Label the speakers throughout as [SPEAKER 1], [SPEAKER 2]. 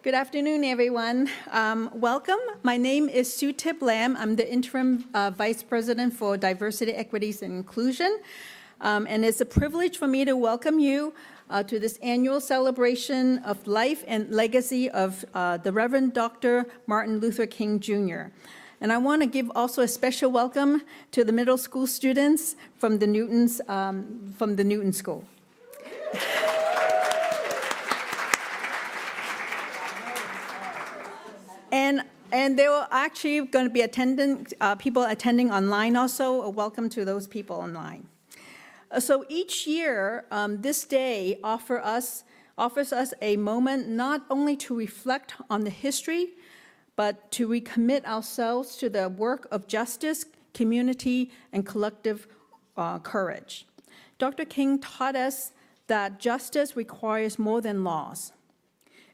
[SPEAKER 1] Good afternoon, everyone. Welcome. My name is Sue Tip Lam. I'm the Interim Vice President for Diversity, Equities, and Inclusion. And it's a privilege for me to welcome you to this annual celebration of life and legacy of the Reverend Dr. Martin Luther King, Jr. And I want to give also a special welcome to the middle school students from the Newton School. And there are actually going to be people attending online also. Welcome to those people online. So each year, this day offers us a moment not only to reflect on the history, but to recommit ourselves to the work of justice, community, and collective courage. Dr. King taught us that justice requires more than laws.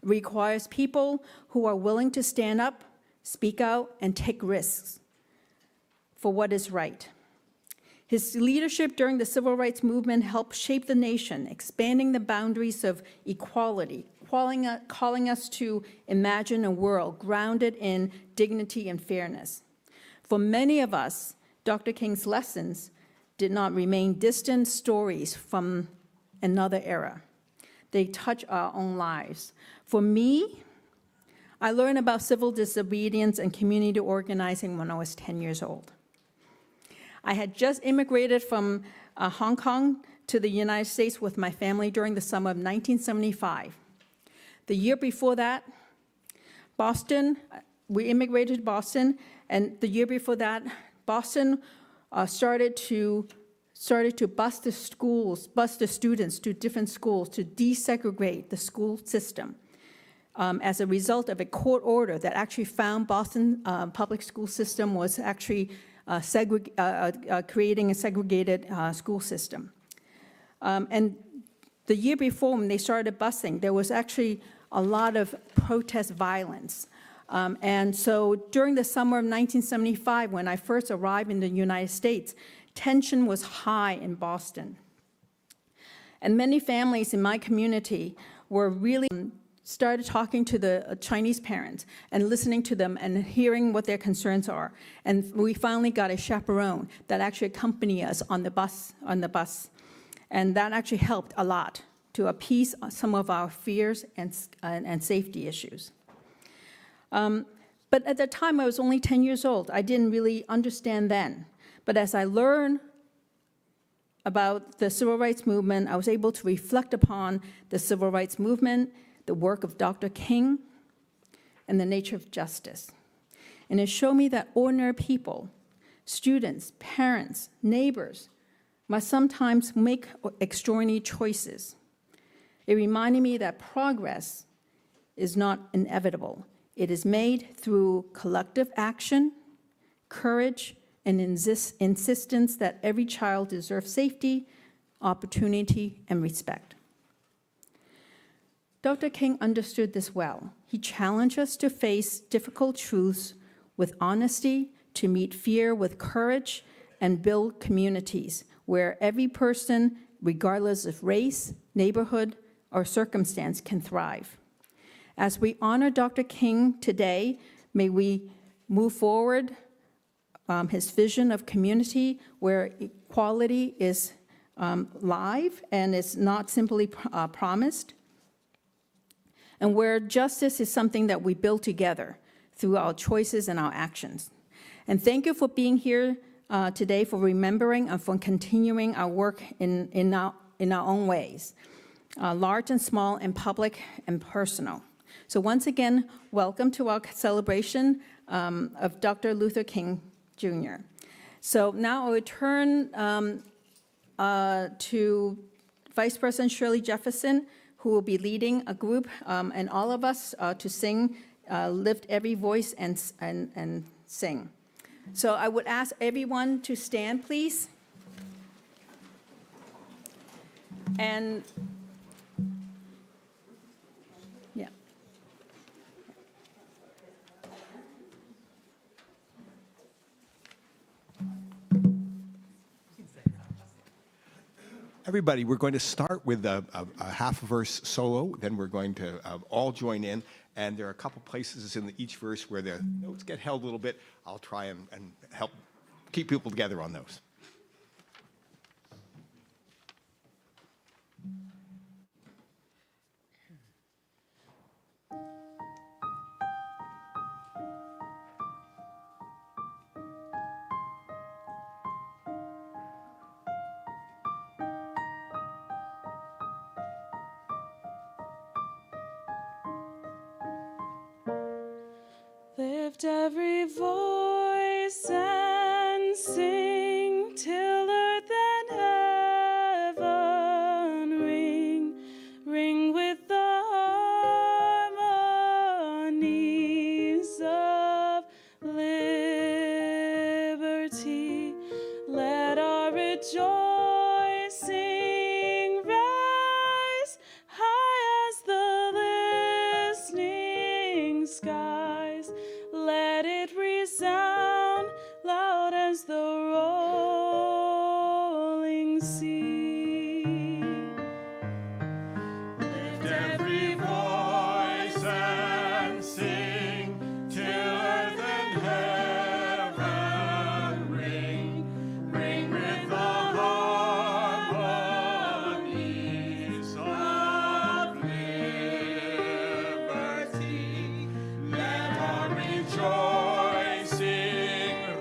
[SPEAKER 1] It requires people who are willing to stand up, speak out, and take risks for what is right. His leadership during the civil rights movement helped shape the nation, expanding the boundaries of equality, calling us to imagine a world grounded in dignity and fairness. For many of us, Dr. King's lessons did not remain distant stories from another era. They touch our own lives. For me, I learned about civil disobedience and community organizing when I was 10 years old. I had just immigrated from Hong Kong to the United States with my family during the summer of 1975. The year before that, we immigrated to Boston, and the year before that, Boston started to bus the students to different schools to desegregate the school system as a result of a court order that actually found Boston public school system was actually creating a segregated school system. And the year before, when they started busing, there was actually a lot of protest violence. And so during the summer of 1975, when I first arrived in the United States, tension was high in Boston. And many families in my community were really started talking to the Chinese parents and listening to them and hearing what their concerns are. And we finally got a chaperone that actually accompanied us on the bus. And that actually helped a lot to appease some of our fears and safety issues. But at the time, I was only 10 years old. I didn't really understand then. But as I learned about the civil rights movement, I was able to reflect upon the civil rights movement, the work of Dr. King, and the nature of justice. And it showed me that ordinary people, students, parents, neighbors, must sometimes make extraordinary choices. It reminded me that progress is not inevitable. It is made through collective action, courage, and insistence that every child deserves safety, opportunity, and respect. Dr. King understood this well. He challenged us to face difficult truths with honesty, to meet fear with courage, and build communities where every person, regardless of race, neighborhood, or circumstance, can thrive. As we honor Dr. King today, may we move forward his vision of community where equality is live and is not simply promised, and where justice is something that we build together through our choices and our actions. And thank you for being here today, for remembering and for continuing our work in our own ways, large and small and public and personal. So once again, welcome to our celebration of Dr. Luther King, Jr. So now I will turn to Vice President Shirley Jefferson, who will be leading a group and all of us to sing, lift every voice and sing. So I would ask everyone to stand, please. And yeah.
[SPEAKER 2] Everybody, we're going to start with a half verse solo, then we're going to all join in, And there are a couple places in each verse where the notes get held a little bit. I'll try and help keep people together on those.
[SPEAKER 3] Lift every voice and sing till earth and heaven ring, ring with the harmonies of liberty. Let our rejoicing rise high as the listening skies. Let it resound loud as the rolling sea. Lift every voice and sing till earth and heaven ring, ring with the harmonies of liberty. Let our rejoicing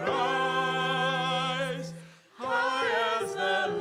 [SPEAKER 3] rise high as the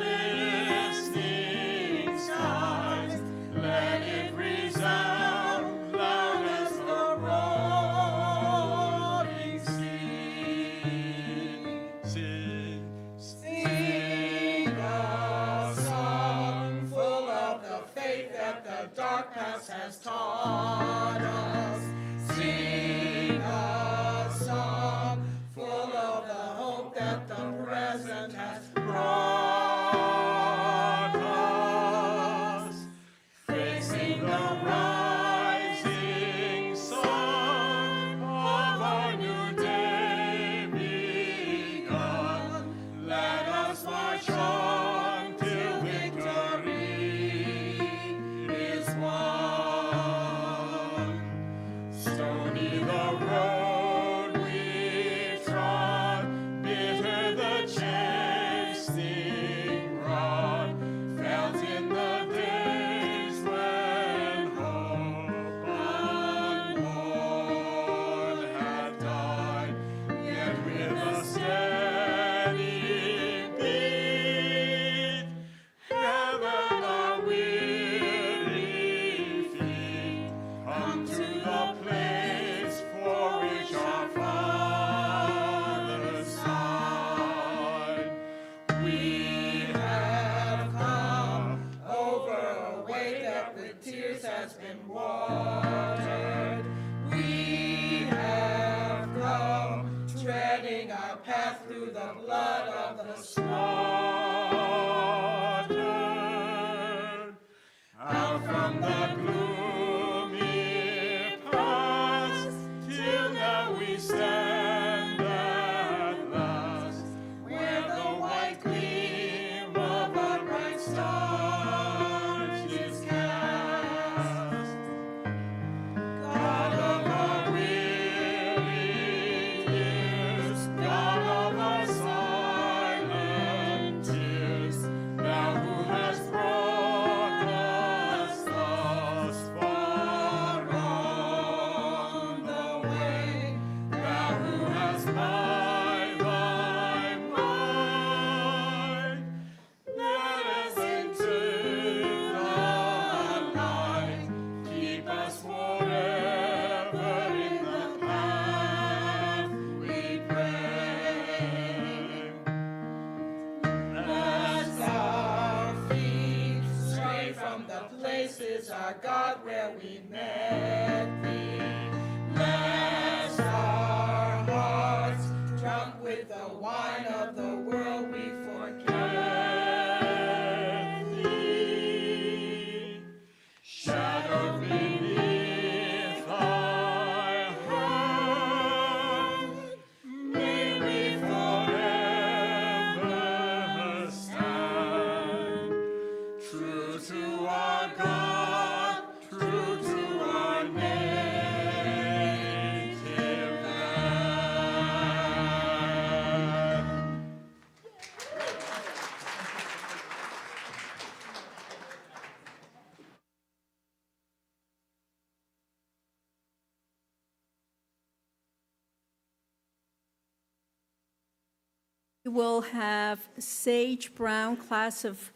[SPEAKER 1] We will have Sage Brown, class of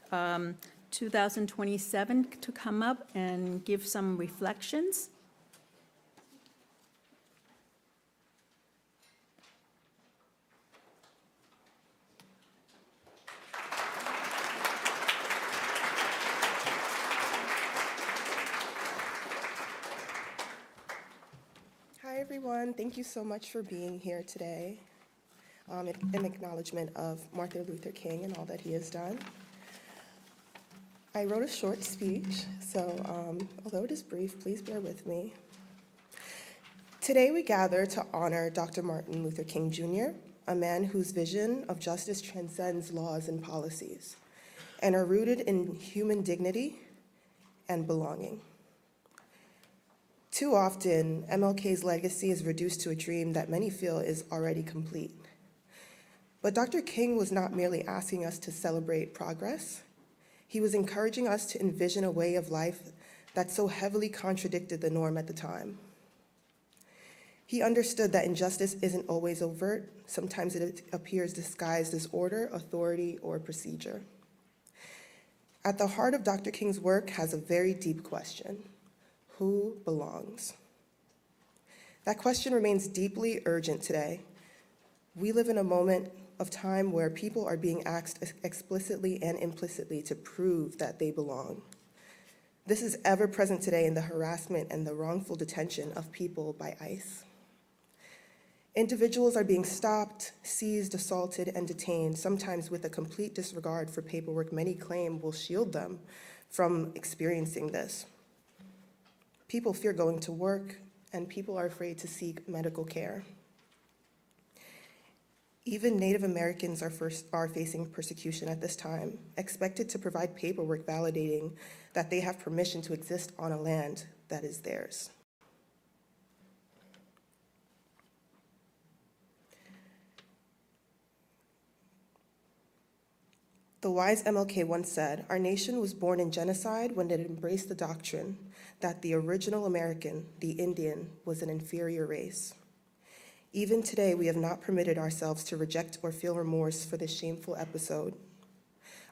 [SPEAKER 1] 2027, to come up and give some reflections.
[SPEAKER 4] Hi, everyone. Thank you so much for being here today in acknowledgement of Martin Luther King and all that he has done. I wrote a short speech, so although it is brief, please bear with me. Today, we gather to honor Dr. Martin Luther King Jr., a man whose vision of justice transcends laws and policies and are rooted in human dignity and belonging. Too often, MLK's legacy is reduced to a dream that many feel is already complete. But Dr. King was not merely asking us to celebrate progress. He was encouraging us to envision a way of life that so heavily contradicted the norm at the time. He understood that injustice isn't always overt. Sometimes it appears disguised as order, authority, or procedure. At the heart of Dr. King's work has a very deep question. Who belongs? That question remains deeply urgent today. We live in a moment of time where people are being asked explicitly and implicitly to prove that they belong. This is ever present today in the harassment and the wrongful detention of people by ICE. Individuals are being stopped, seized, assaulted, and detained, sometimes with a complete disregard for paperwork many claim will shield them from experiencing this. People fear going to work, and people are afraid to seek medical care. Even Native Americans are facing persecution at this time, expected to provide paperwork validating that they have permission to exist on a land that is theirs. The wise MLK once said, "Our nation was born in genocide when it embraced the doctrine that the original American, the Indian, was an inferior race." Even today, we have not permitted ourselves to reject or feel remorse for this shameful episode.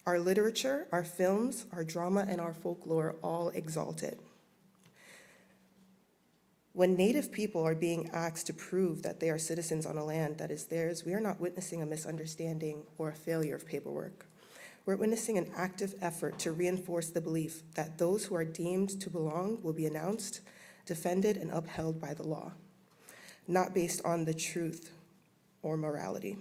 [SPEAKER 4] Our literature, our films, our drama, and our folklore all exalt it. When Native people are being asked to prove that they are citizens on a land that is theirs, we are not witnessing a misunderstanding or a failure of paperwork. We're witnessing an active effort to reinforce the belief that those who are deemed to belong will be announced, defended, and upheld by the law, not based on the truth or morality.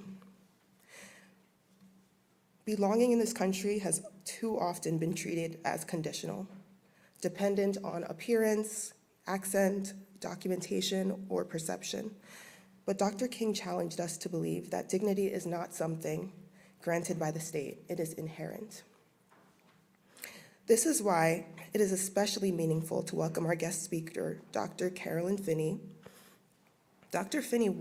[SPEAKER 4] Belonging in this country has too often been treated as conditional, dependent on appearance, accent, documentation, or perception. But Dr. King challenged us to believe that dignity is not something granted by the state, it is inherent. This is why it is especially meaningful to welcome our guest speaker, Dr. Carolyn Finney. Dr. Finney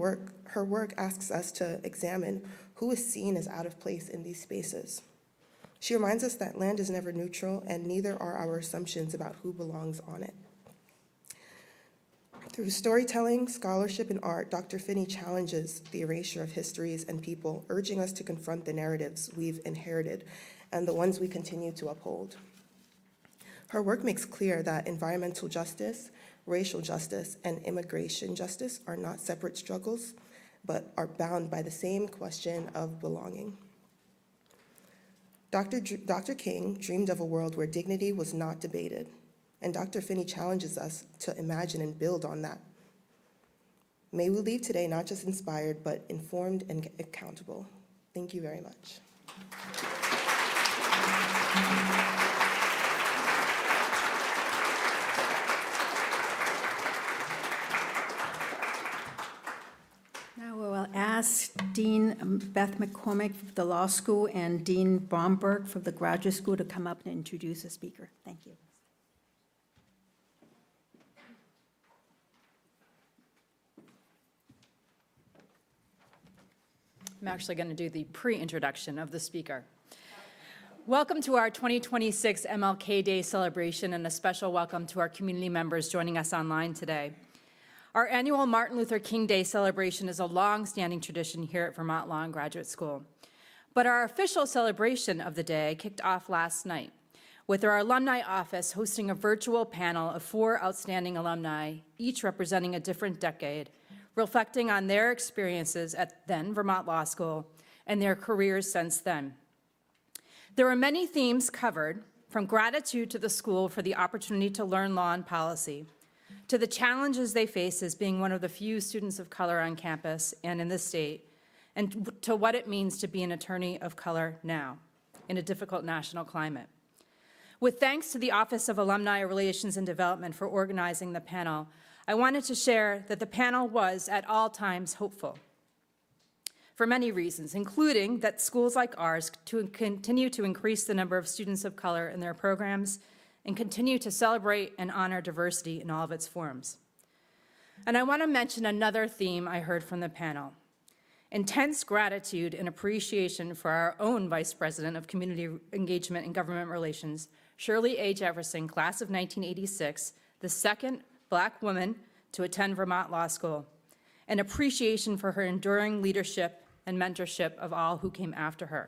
[SPEAKER 4] her work asks us to examine who is seen as out of place in these spaces. She reminds us that land is never neutral, and neither are our assumptions about who belongs on it. Through storytelling, scholarship, and art, Dr. Finney challenges the erasure of histories and people, urging us to confront the narratives we've inherited and the ones we continue to uphold. Her work makes clear that environmental justice, racial justice, and immigration justice are not separate struggles, but are bound by the same question of belonging. Dr. King dreamed of a world where dignity was not debated, and Dr. Finney challenges us to imagine and build on that. May we leave today not just inspired, but informed and accountable. Thank you very much.
[SPEAKER 1] Now we will ask Dean Beth McCormick of the Law School and Dean Bromberg from the Graduate School to come up and introduce the speaker. Thank you.
[SPEAKER 5] I'm actually going to do the pre-introduction of the speaker. Welcome to our 2026 MLK Day celebration, and a special welcome to our community members joining us online today. Our annual Martin Luther King Day celebration is a long-standing tradition here at Vermont Law and Graduate School. But our official celebration of the day kicked off last night with our alumni office hosting a virtual panel of 4 outstanding alumni, each representing a different decade, reflecting on their experiences at then Vermont Law School and their careers since then. There were many themes covered, from gratitude to the school for the opportunity to learn law and policy, to the challenges they face as being one of the few students of color on campus and in the state, and to what it means to be an attorney of color now in a difficult national climate. With thanks to the Office of Alumni Relations and Development for organizing the panel, I wanted to share that the panel was at all times hopeful for many reasons, including that schools like ours to continue to increase the number of students of color in their programs and continue to celebrate and honor diversity in all of its forms. And I want to mention another theme I heard from the panel: intense gratitude and appreciation for our own Vice President of Community Engagement and Government Relations, Shirley A. Jefferson, class of 1986, the second Black woman to attend Vermont Law School, and appreciation for her enduring leadership and mentorship of all who came after her.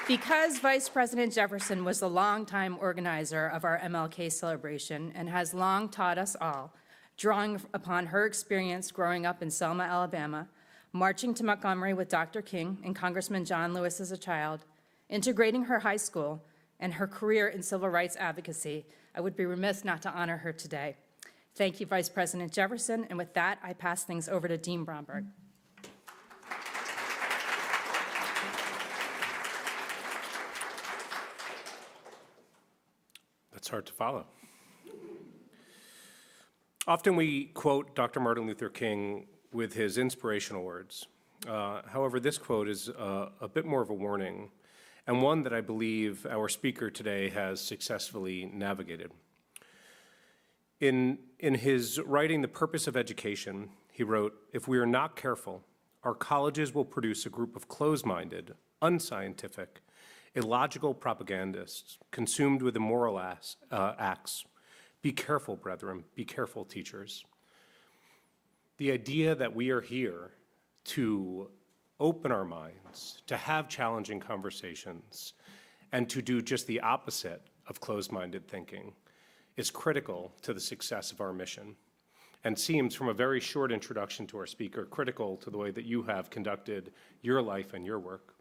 [SPEAKER 5] Because Vice President Jefferson was the longtime organizer of our MLK celebration and has long taught us all, drawing upon her experience growing up in Selma, Alabama, marching to Montgomery with Dr. King and Congressman John Lewis as a child, integrating her high school, and her career in civil rights advocacy, I would be remiss not to honor her today. Thank you, Vice President Jefferson, and with that, I pass things over to Dean Bromberg.
[SPEAKER 6] That's hard to follow. Often we quote Dr. Martin Luther King with his inspirational words. However, this quote is a bit more of a warning, and one that I believe our speaker today has successfully navigated. In his writing, The Purpose of Education, he wrote, "If we are not careful, our colleges will produce a group of closed-minded, unscientific, illogical propagandists consumed with immoral acts. Be careful, brethren, be careful, teachers." The idea that we are here to open our minds, to have challenging conversations, and to do just the opposite of closed-minded thinking is critical to the success of our mission, and seems, from a very short introduction to our speaker, critical to the way that you have conducted your life and your work.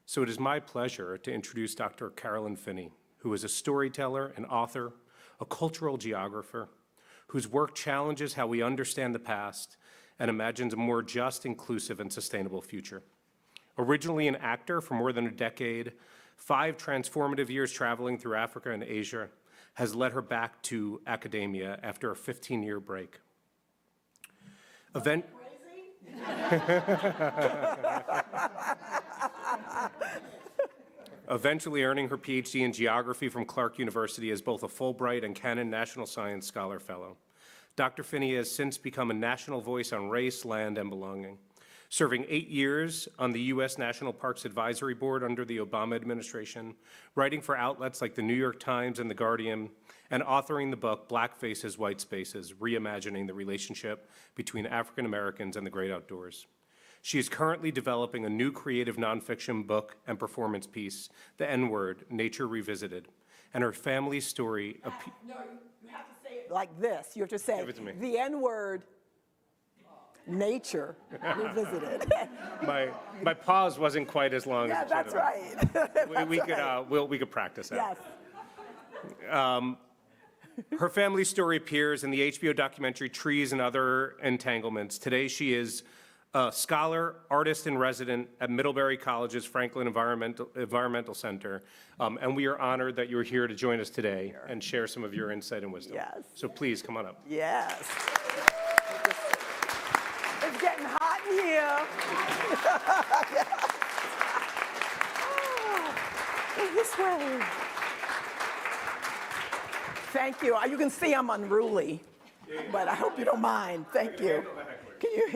[SPEAKER 6] So it is my pleasure to introduce Dr. Carolyn Finney, who is a storyteller, an author, a cultural geographer, whose work challenges how we understand the past and imagines a more just, inclusive, and sustainable future. Originally an actor for more than a decade, 5 transformative years traveling through Africa and Asia has led her back to academia after a 15-year break. Eventually earning her PhD in geography from Clark University as both a Fulbright and Canon National Science Scholar Fellow. Dr. Finney has since become a national voice on race, land, and belonging, serving 8 years on the U.S. National Parks Advisory Board under the Obama administration, writing for outlets like the New York Times and The Guardian, and authoring the book Black Faces, White Spaces, Reimagining the Relationship Between African Americans and the Great Outdoors. She is currently developing a new creative nonfiction book and performance piece, The N-Word, Nature Revisited, and her family's story.
[SPEAKER 7] No, you have to say it like this. You have to say
[SPEAKER 6] Give it to me.
[SPEAKER 7] The N-word, Nature Revisited.
[SPEAKER 6] My pause wasn't quite as long
[SPEAKER 7] Yeah,
[SPEAKER 6] as it
[SPEAKER 7] that's
[SPEAKER 6] should have been.
[SPEAKER 7] right.
[SPEAKER 6] We could practice that.
[SPEAKER 7] Yes.
[SPEAKER 6] Her family story appears in the HBO documentary Trees and Other Entanglements. Today she is a scholar, artist in resident at Middlebury College's Franklin Environmental Center, and we are honored that you are here to join us today and share some of your insight and wisdom.
[SPEAKER 7] Yes.
[SPEAKER 6] So please come on up.
[SPEAKER 7] Yes. It's getting hot in here. Oh, this way. Thank you. You can see I'm unruly, but I hope you don't mind. Thank you.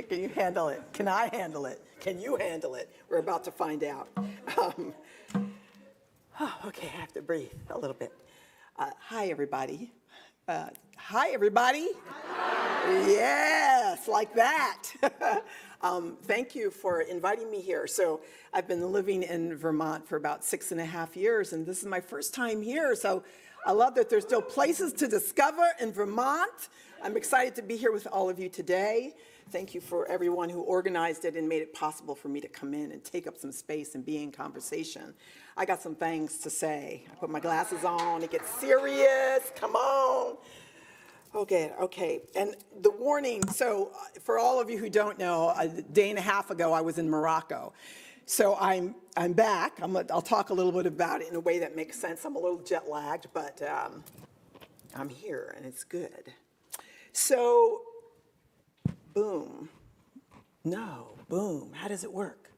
[SPEAKER 7] Can you handle it? Can I handle it? Can you handle it? We're about to find out. Okay, I have to breathe a little bit. Hi, everybody. Hi, everybody. Yes, like that. Thank you for inviting me here. So I've been living in Vermont for about 6.5 years, and this is my first time here. So I love that there's still places to discover in Vermont. I'm excited to be here with all of you today. Thank you for everyone who organized it and made it possible for me to come in and take up some space and be in conversation. I got some things to say. I put my glasses on, it gets serious, come on. Okay. And the warning, so for all of you who don't know, a day and a half ago I was in Morocco. So I'm back. I'll talk a little bit about it in a way that makes sense. I'm a little jet lagged, but I'm here and it's good. So, boom. No, boom. How does it work?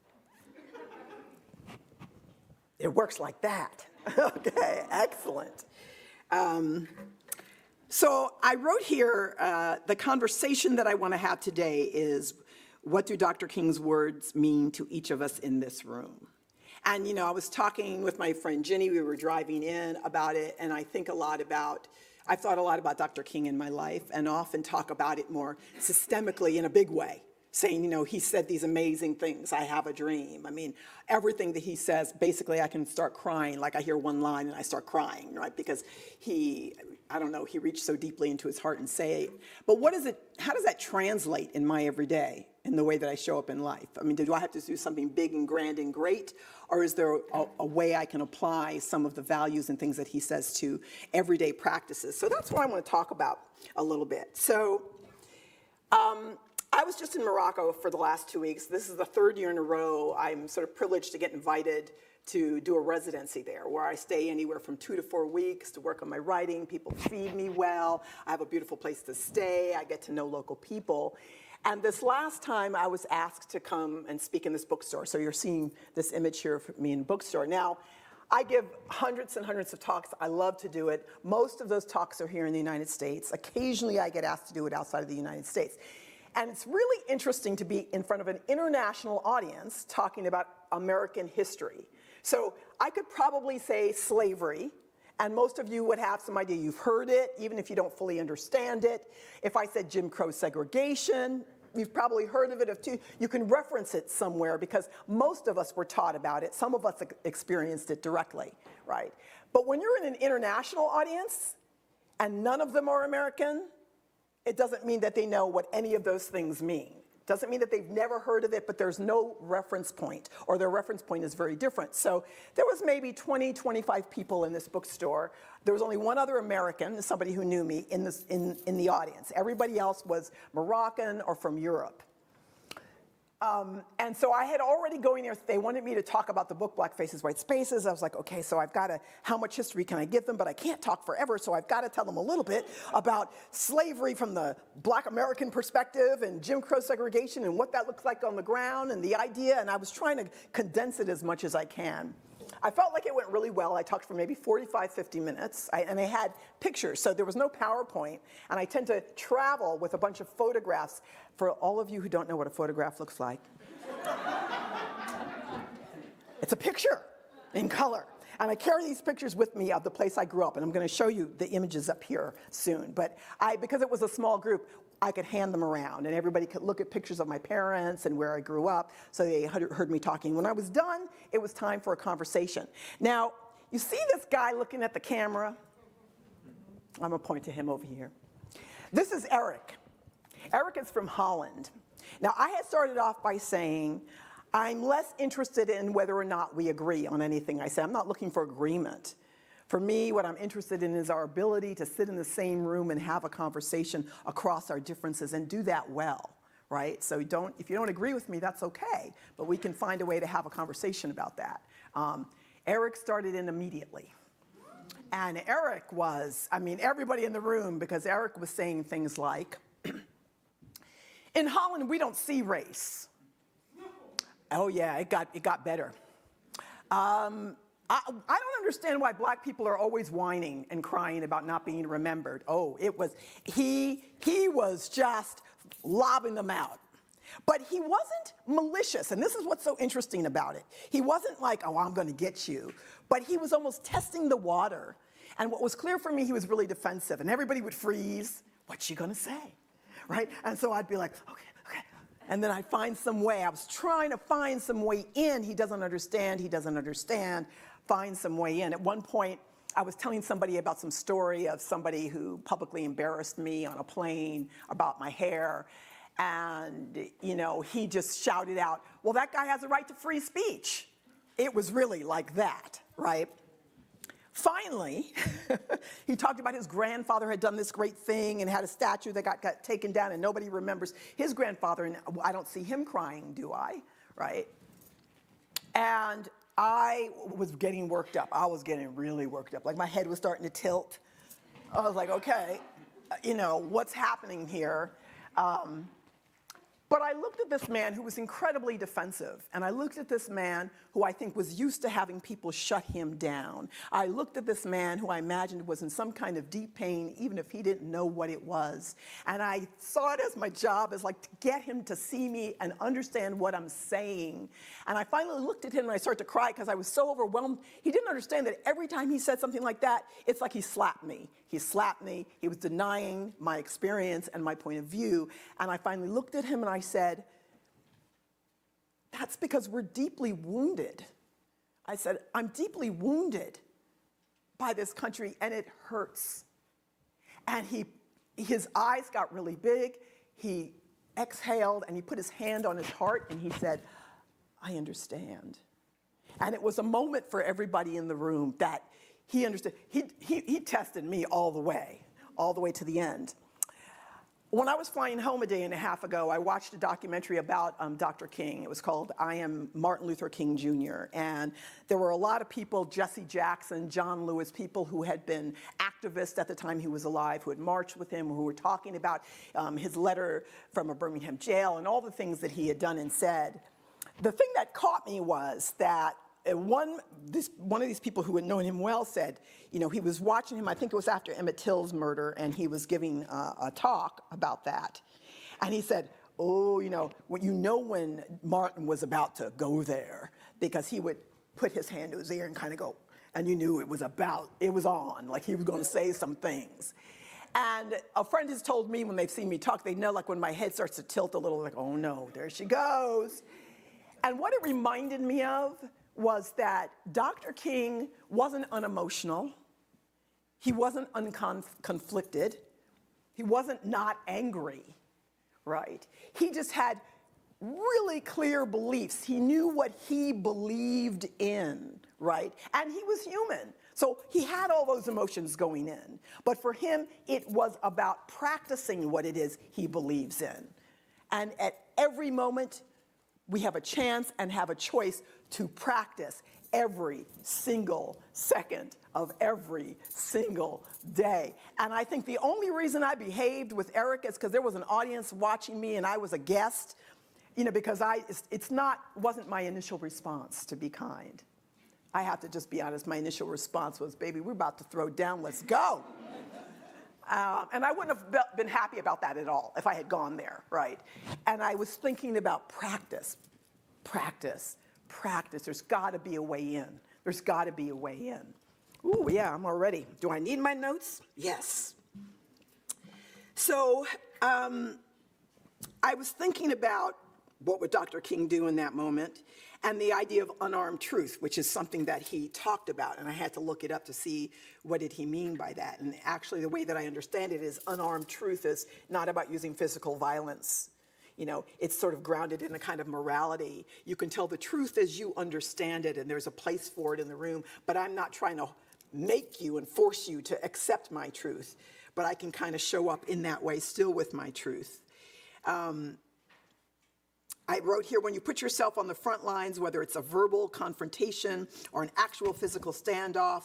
[SPEAKER 7] It works like that. Okay, excellent. So I wrote here, the conversation that I want to have today is, what do Dr. King's words mean to each of us in this room? And, you know, I was talking with my friend Ginny, we were driving in about it, and I've thought a lot about Dr. King in my life, and often talk about it more systemically in a big way, saying, you know, he said these amazing things, I have a dream. I mean, everything that he says, basically I can start crying, like I hear one line and I start crying, right? Because he reached so deeply into his heart and say it. But how does that translate in my everyday, in the way that I show up in life? I mean, do I have to do something big and grand and great? Or is there a way I can apply some of the values and things that he says to everyday practices? So that's what I want to talk about a little bit. So I was just in Morocco for the last 2 weeks. This is the third year in a row I'm sort of privileged to get invited to do a residency there, where I stay anywhere from 2 to 4 weeks to work on my writing. People feed me well. I have a beautiful place to stay. I get to know local people. And this last time I was asked to come and speak in this bookstore. So you're seeing this image here of me in a bookstore. Now, I give hundreds and hundreds of talks. I love to do it. Most of those talks are here in the United States. Occasionally I get asked to do it outside of the United States. And it's really interesting to be in front of an international audience talking about American history. So I could probably say slavery, and most of you would have some idea. You've heard it, even if you don't fully understand it. If I said Jim Crow segregation, you've probably heard of it. You can reference it somewhere because most of us were taught about it. Some of us experienced it directly, right? But when you're in an international audience and none of them are American, it doesn't mean that they know what any of those things mean. Doesn't mean that they've never heard of it, but there's no reference point, or their reference point is very different. So there was maybe 20, 25 people in this bookstore. There was only one other American, somebody who knew me, in the audience. Everybody else was Moroccan or from Europe. And so I had already going there, they wanted me to talk about the book, Black Faces, White Spaces. I was like, okay, so how much history can I give them? But I can't talk forever, so I've got to tell them a little bit about slavery from the Black American perspective and Jim Crow segregation and what that looks like on the ground and the idea, and I was trying to condense it as much as I can. I felt like it went really well. I talked for maybe 45, 50 minutes, and I had pictures, so there was no PowerPoint, and I tend to travel with a bunch of photographs. For all of you who don't know what a photograph looks like, it's a picture in color. And I carry these pictures with me of the place I grew up, and I'm going to show you the images up here soon. But because it was a small group, I could hand them around, and everybody could look at pictures of my parents and where I grew up, so they heard me talking. When I was done, it was time for a conversation. Now, you see this guy looking at the camera? I'm going to point to him over here. This is Eric. Eric is from Holland. Now, I had started off by saying, I'm less interested in whether or not we agree on anything I say. I'm not looking for agreement. For me, what I'm interested in is our ability to sit in the same room and have a conversation across our differences and do that well, right? So if you don't agree with me, that's okay, but we can find a way to have a conversation about that. Eric started in immediately. And Eric everybody in the room, because Eric was saying things like, in Holland, we don't see race. Oh yeah, it got better. I don't understand why black people are always whining and crying about not being remembered. Oh, he was just lobbing them out. But he wasn't malicious, and this is what's so interesting about it. He wasn't like, oh, I'm gonna get you, but he was almost testing the water. And what was clear for me, he was really defensive, and everybody would freeze. What's she gonna say, right? And so I'd be like, okay. And then I'd find some way. I was trying to find some way in. He doesn't understand, find some way in. At one point, I was telling somebody about some story of somebody who publicly embarrassed me on a plane about my hair. And, he just shouted out, well, that guy has a right to free speech. It was really like that, right? Finally, he talked about his grandfather had done this great thing and had a statue that got taken down and nobody remembers his grandfather, and I don't see him crying, do I? Right? And I was getting worked up. I was getting really worked up. Like my head was starting to tilt. I was like, okay, what's happening here? But I looked at this man who was incredibly defensive, and I looked at this man who I think was used to having people shut him down. I looked at this man who I imagined was in some kind of deep pain, even if he didn't know what it was. And I saw it as my job as like to get him to see me and understand what I'm saying. And I finally looked at him and I started to cry because I was so overwhelmed. He didn't understand that every time he said something like that, it's like he slapped me. He slapped me. He was denying my experience and my point of view. And I finally looked at him and I said, that's because we're deeply wounded. I said, I'm deeply wounded by this country and it hurts. And his eyes got really big. He exhaled and he put his hand on his heart and he said, I understand. And it was a moment for everybody in the room that he understood. He tested me all the way to the end. When I was flying home a day and a half ago, I watched a documentary about Dr. King. It was called I Am Martin Luther King Jr. And there were a lot of people, Jesse Jackson, John Lewis, people who had been activists at the time he was alive, who had marched with him, who were talking about his letter from a Birmingham jail and all the things that he had done and said. The thing that caught me was that one of these people who had known him well said, he was watching him, I think it was after Emmett Till's murder, and he was giving a talk about that. And he said, when Martin was about to go there, because he would put his hand to his ear and kind of go, and you knew it was on, like he was going to say some things. And a friend has told me when they've seen me talk, they know like when my head starts to tilt a little, like, oh no, there she goes. And what it reminded me of was that Dr. King wasn't unemotional. He wasn't unconflicted. He wasn't not angry, right? He just had really clear beliefs. He knew what he believed in, right? And he was human. So he had all those emotions going in. But for him, it was about practicing what it is he believes in. And at every moment, we have a chance and have a choice to practice every single second of every single day. And I think the only reason I behaved with Eric is because there was an audience watching me and I was a guest, because wasn't my initial response to be kind. I have to just be honest, my initial response was, baby, we're about to throw down, let's go. And I wouldn't have been happy about that at all if I had gone there, right? And I was thinking about practice. There's got to be a way in. Ooh, yeah, I'm all ready. Do I need my notes? Yes. So I was thinking about what would Dr. King do in that moment, and the idea of unarmed truth, which is something that he talked about, and I had to look it up to see what did he mean by that. And actually, the way that I understand it is unarmed truth is not about using physical violence. It's sort of grounded in a kind of morality. You can tell the truth as you understand it, and there's a place for it in the room, but I'm not trying to make you and force you to accept my truth, but I can kind of show up in that way still with my truth. I wrote here, when you put yourself on the front lines, whether it's a verbal confrontation or an actual physical standoff,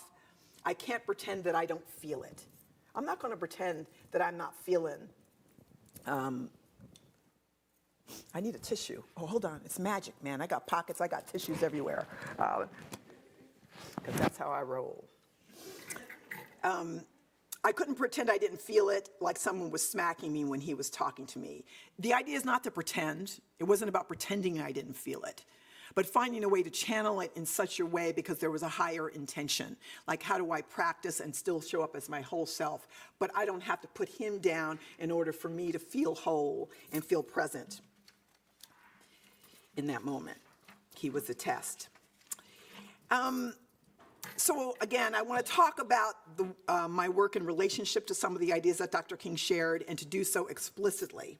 [SPEAKER 7] I can't pretend that I don't feel it. I'm not going to pretend that I'm not feeling. I need a tissue. Oh, hold on. It's magic, man. I got pockets. I got tissues everywhere. Because that's how I roll. I couldn't pretend I didn't feel it, like someone was smacking me when he was talking to me. The idea is not to pretend. It wasn't about pretending I didn't feel it. but finding a way to channel it in such a way because there was a higher intention. Like, how do I practice and still show up as my whole self, but I don't have to put him down in order for me to feel whole and feel present in that moment. He was a test. So again, I want to talk about my work in relationship to some of the ideas that Dr. King shared, and to do so explicitly.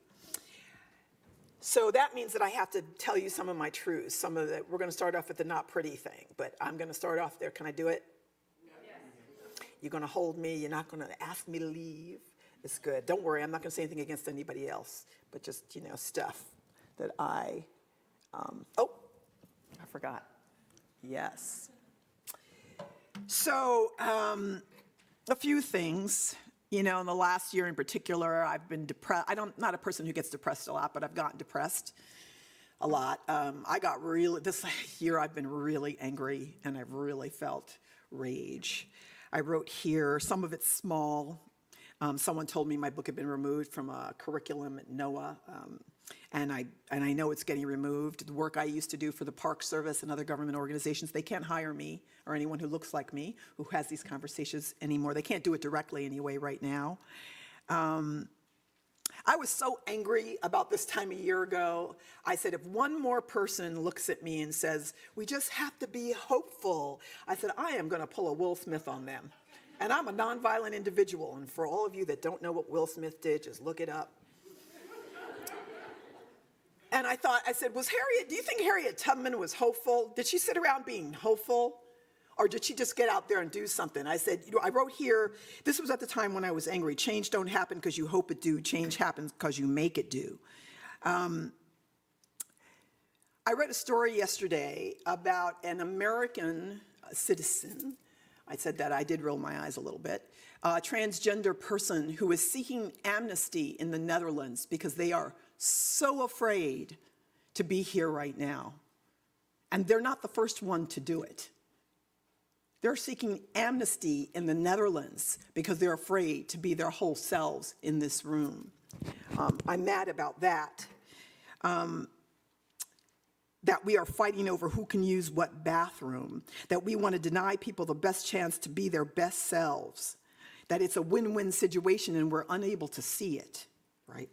[SPEAKER 7] So that means that I have to tell you some of my truths. We're going to start off with the not pretty thing, but I'm going to start off there. Can I do it? Yes. You're going to hold me. You're not going to ask me to leave. It's good. Don't worry. I'm not going to say anything against anybody else, but just, stuff that I forgot. Yes. So a few things. In the last year in particular, I've been depressed. I'm not a person who gets depressed a lot, but I've gotten depressed a lot. This year I've been really angry, and I've really felt rage. I wrote here, some of it's small. Someone told me my book had been removed from a curriculum at NOAA, and I know it's getting removed. The work I used to do for the Park Service and other government organizations, they can't hire me or anyone who looks like me who has these conversations anymore. They can't do it directly anyway right now. I was so angry about this time a year ago. I said, if one more person looks at me and says, we just have to be hopeful, I said, I am going to pull a Will Smith on them. And I'm a nonviolent individual. And for all of you that don't know what Will Smith did, just look it up. And I said, do you think Harriet Tubman was hopeful? Did she sit around being hopeful? Or did she just get out there and do something? I said, I wrote here, this was at the time when I was angry. Change don't happen because you hope it do. Change happens because you make it do. I read a story yesterday about an American citizen. I said that, I did roll my eyes a little bit. A transgender person who is seeking amnesty in the Netherlands because they are so afraid to be here right now. And they're not the first one to do it. They're seeking amnesty in the Netherlands because they're afraid to be their whole selves in this room. I'm mad about that. That we are fighting over who can use what bathroom, that we want to deny people the best chance to be their best selves, that it's a win-win situation and we're unable to see it, right?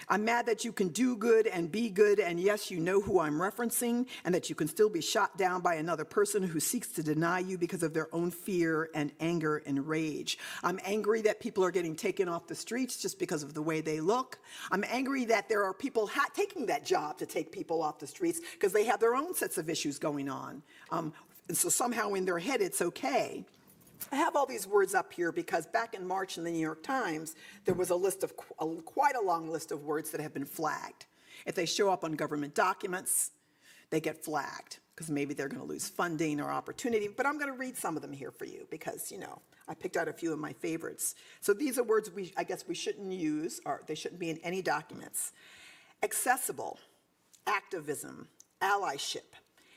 [SPEAKER 7] I'm mad that you can do good and be good, and yes, you know who I'm referencing, and that you can still be shot down by another person who seeks to deny you because of their own fear and anger and rage. I'm angry that people are getting taken off the streets just because of the way they look. I'm angry that there are people taking that job to take people off the streets because they have their own sets of issues going on. And so somehow in their head it's okay. I have all these words up here because back in March in the New York Times, there was quite a long list of words that have been flagged. If they show up on government documents, they get flagged because maybe they're going to lose funding or opportunity. But I'm going to read some of them here for you because, I picked out a few of my favorites. So these are words I guess we shouldn't use, or they shouldn't be in any documents. Accessible, activism, allyship,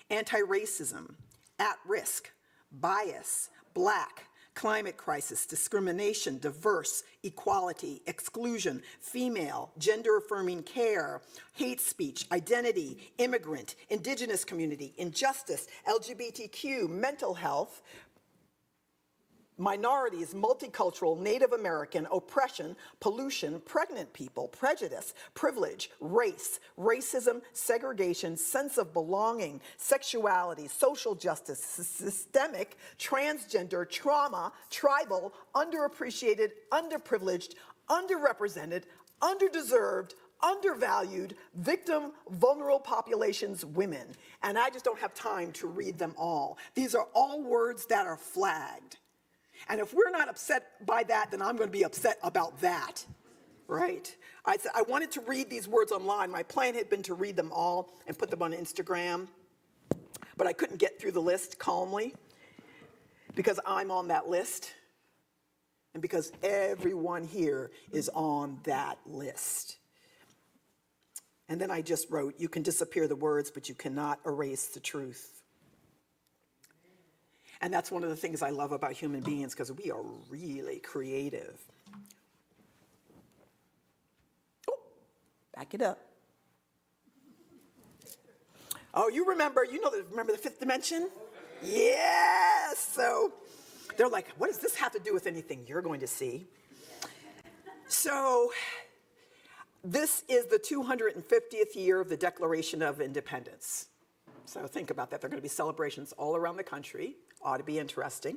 [SPEAKER 7] anti-racism, at risk, bias, Black, climate crisis, discrimination, diverse, equality, exclusion, female, gender-affirming care, hate speech, identity, immigrant, indigenous community, injustice, LGBTQ, mental health, minorities, multicultural, Native American, oppression, pollution, pregnant people, prejudice, privilege, race, racism, segregation, sense of belonging, sexuality, social justice, systemic, transgender, trauma, tribal, underappreciated, underprivileged, underrepresented, underdeserved, undervalued, victim, vulnerable populations, women. And I just don't have time to read them all. These are all words that are flagged. And if we're not upset by that, then I'm going to be upset about that, right? I wanted to read these words online. My plan had been to read them all and put them on Instagram, but I couldn't get through the list calmly because I'm on that list and because everyone here is on that list. And then I just wrote, you can disappear the words, but you cannot erase the truth. And that's one of the things I love about human beings, because we are really creative. Oh, back it up. Oh, you remember the fifth dimension? Yes. So they're like, what does this have to do with anything you're going to see? So this is the 250th year of the Declaration of Independence. So think about that. There are going to be celebrations all around the country. Ought to be interesting.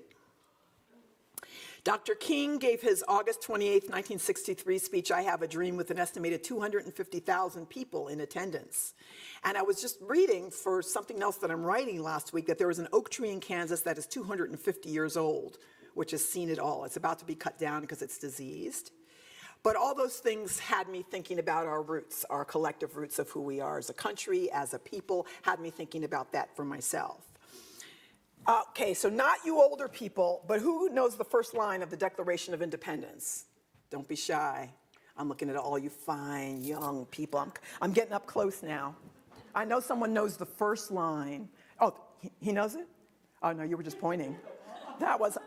[SPEAKER 7] Dr. King gave his August 28, 1963 speech, I Have a Dream, with an estimated 250,000 people in attendance. And I was just reading for something else that I'm writing last week that there was an oak tree in Kansas that is 250 years old, which has seen it all. It's about to be cut down because it's diseased. But all those things had me thinking about our roots, our collective roots of who we are as a country, as a people, had me thinking about that for myself. Okay, so not you older people, but who knows the first line of the Declaration of Independence? Don't be shy. I'm looking at all you fine young people. I'm getting up close now. I know someone knows the first line. Oh, he knows it? Oh, no, you were just pointing. That was...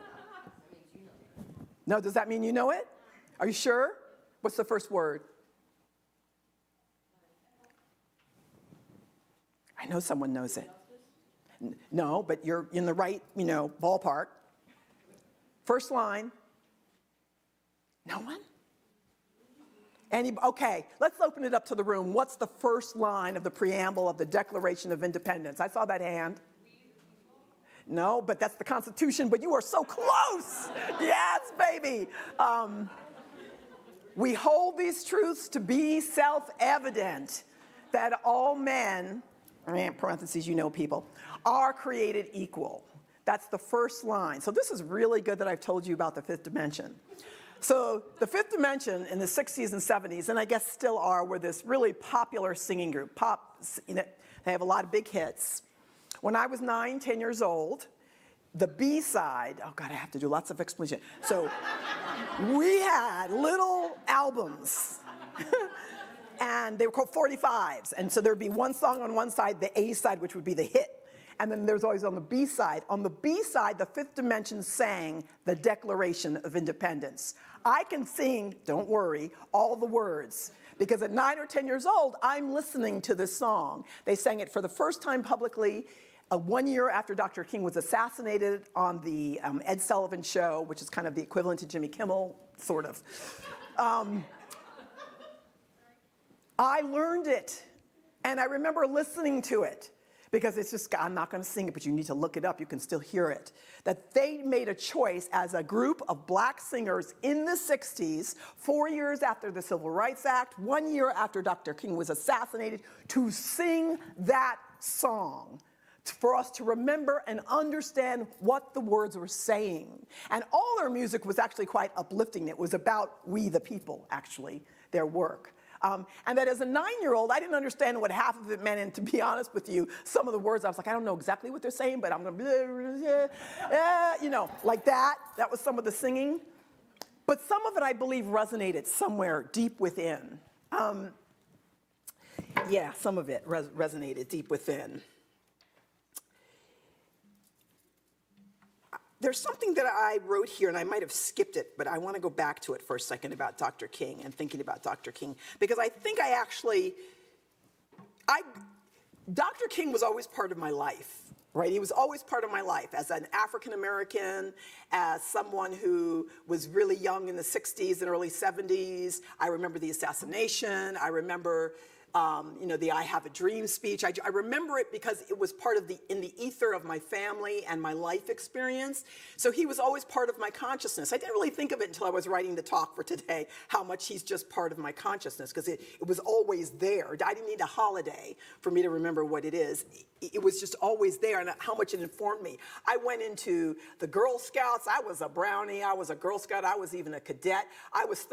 [SPEAKER 7] No, does that mean you know it? Are you sure? What's the first word? I know someone knows it. No, but you're in the right, ballpark. First line. No one? Okay, let's open it up to the room. What's the first line of the preamble of the Declaration of Independence? I saw that hand. No, but that's the Constitution, but you are so close. Yes, baby. We hold these truths to be self-evident, that all men, parentheses, people, are created equal. That's the first line. So this is really good that I've told you about the fifth dimension. So the fifth dimension in the 60s and 70s, and I guess still are, were this really popular singing group. They have a lot of big hits. When I was 9, 10 years old, the B-side, oh God, I have to do lots of explanation. So we had little albums. And they were called 45s. And so there'd be one song on one side, the A side, which would be the hit. And then there's always on the B side. On the B side, the fifth dimension sang the Declaration of Independence. I can sing, don't worry, all the words. Because at 9 or 10 years old, I'm listening to this song. They sang it for the first time publicly 1 year after Dr. King was assassinated on the Ed Sullivan Show, which is kind of the equivalent to Jimmy Kimmel, sort of. I learned it, and I remember listening to it, because it's just, I'm not going to sing it, but you need to look it up. You can still hear it. That they made a choice as a group of black singers in the 60s, 4 years after the Civil Rights Act, 1 year after Dr. King was assassinated, to sing that song, for us to remember and understand what the words were saying. And all their music was actually quite uplifting. It was about we the people, actually, their work. And that as a 9-year-old, I didn't understand what half of it meant, and to be honest with you, some of the words, I was like, I don't know exactly what they're saying, but I'm going to, like that. That was some of the singing. But some of it, I believe, resonated somewhere deep within. Yeah, some of it resonated deep within. There's something that I wrote here, and I might have skipped it, but I want to go back to it for a second about Dr. King and thinking about Dr. King, because I think Dr. King was always part of my life, right? He was always part of my life as an African American, as someone who was really young in the 60s and early 70s. I remember the assassination. I remember the I Have a Dream speech. I remember it because it was part of in the ether of my family and my life experience. So he was always part of my consciousness. I didn't really think of it until I was writing the talk for today, how much he's just part of my consciousness, because it was always there. I didn't need a holiday for me to remember what it is. It was just always there, and how much it informed me. I went into the Girl Scouts. I was a Brownie. I was a Girl Scout. I was even a cadet. I was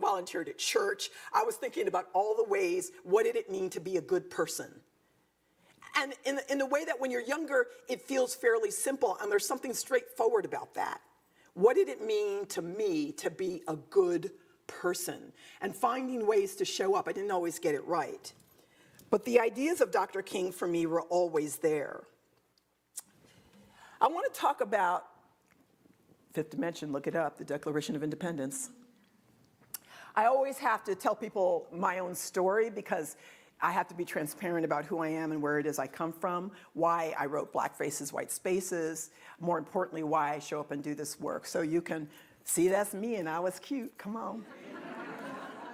[SPEAKER 7] volunteered at church. I was thinking about all the ways, what did it mean to be a good person? And in a way that when you're younger, it feels fairly simple, and there's something straightforward about that. What did it mean to me to be a good person? And finding ways to show up. I didn't always get it right. But the ideas of Dr. King for me were always there. I want to talk about fifth dimension, look it up, the Declaration of Independence. I always have to tell people my own story because I have to be transparent about who I am and where it is I come from, why I wrote Black Faces, White Spaces, more importantly, why I show up and do this work. So you can see that's me and I was cute, come on.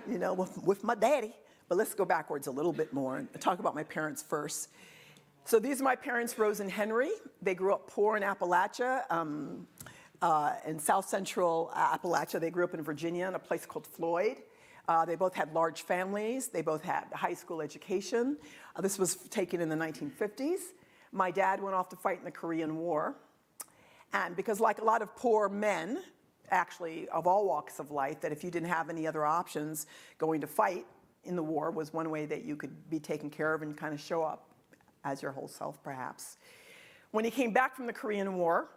[SPEAKER 7] You know, with my daddy. But let's go backwards a little bit more and talk about my parents first. So these are my parents, Rose and Henry. They grew up poor in Appalachia, in South Central Appalachia. They grew up in Virginia in a place called Floyd. They both had large families. They both had high school education. This was taken in the 1950s. My dad went off to fight in the Korean War. And because like a lot of poor men, actually of all walks of life, that if you didn't have any other options, going to fight in the war was one way that you could be taken care of and kind of show up as your whole self, perhaps. When he came back from the Korean War,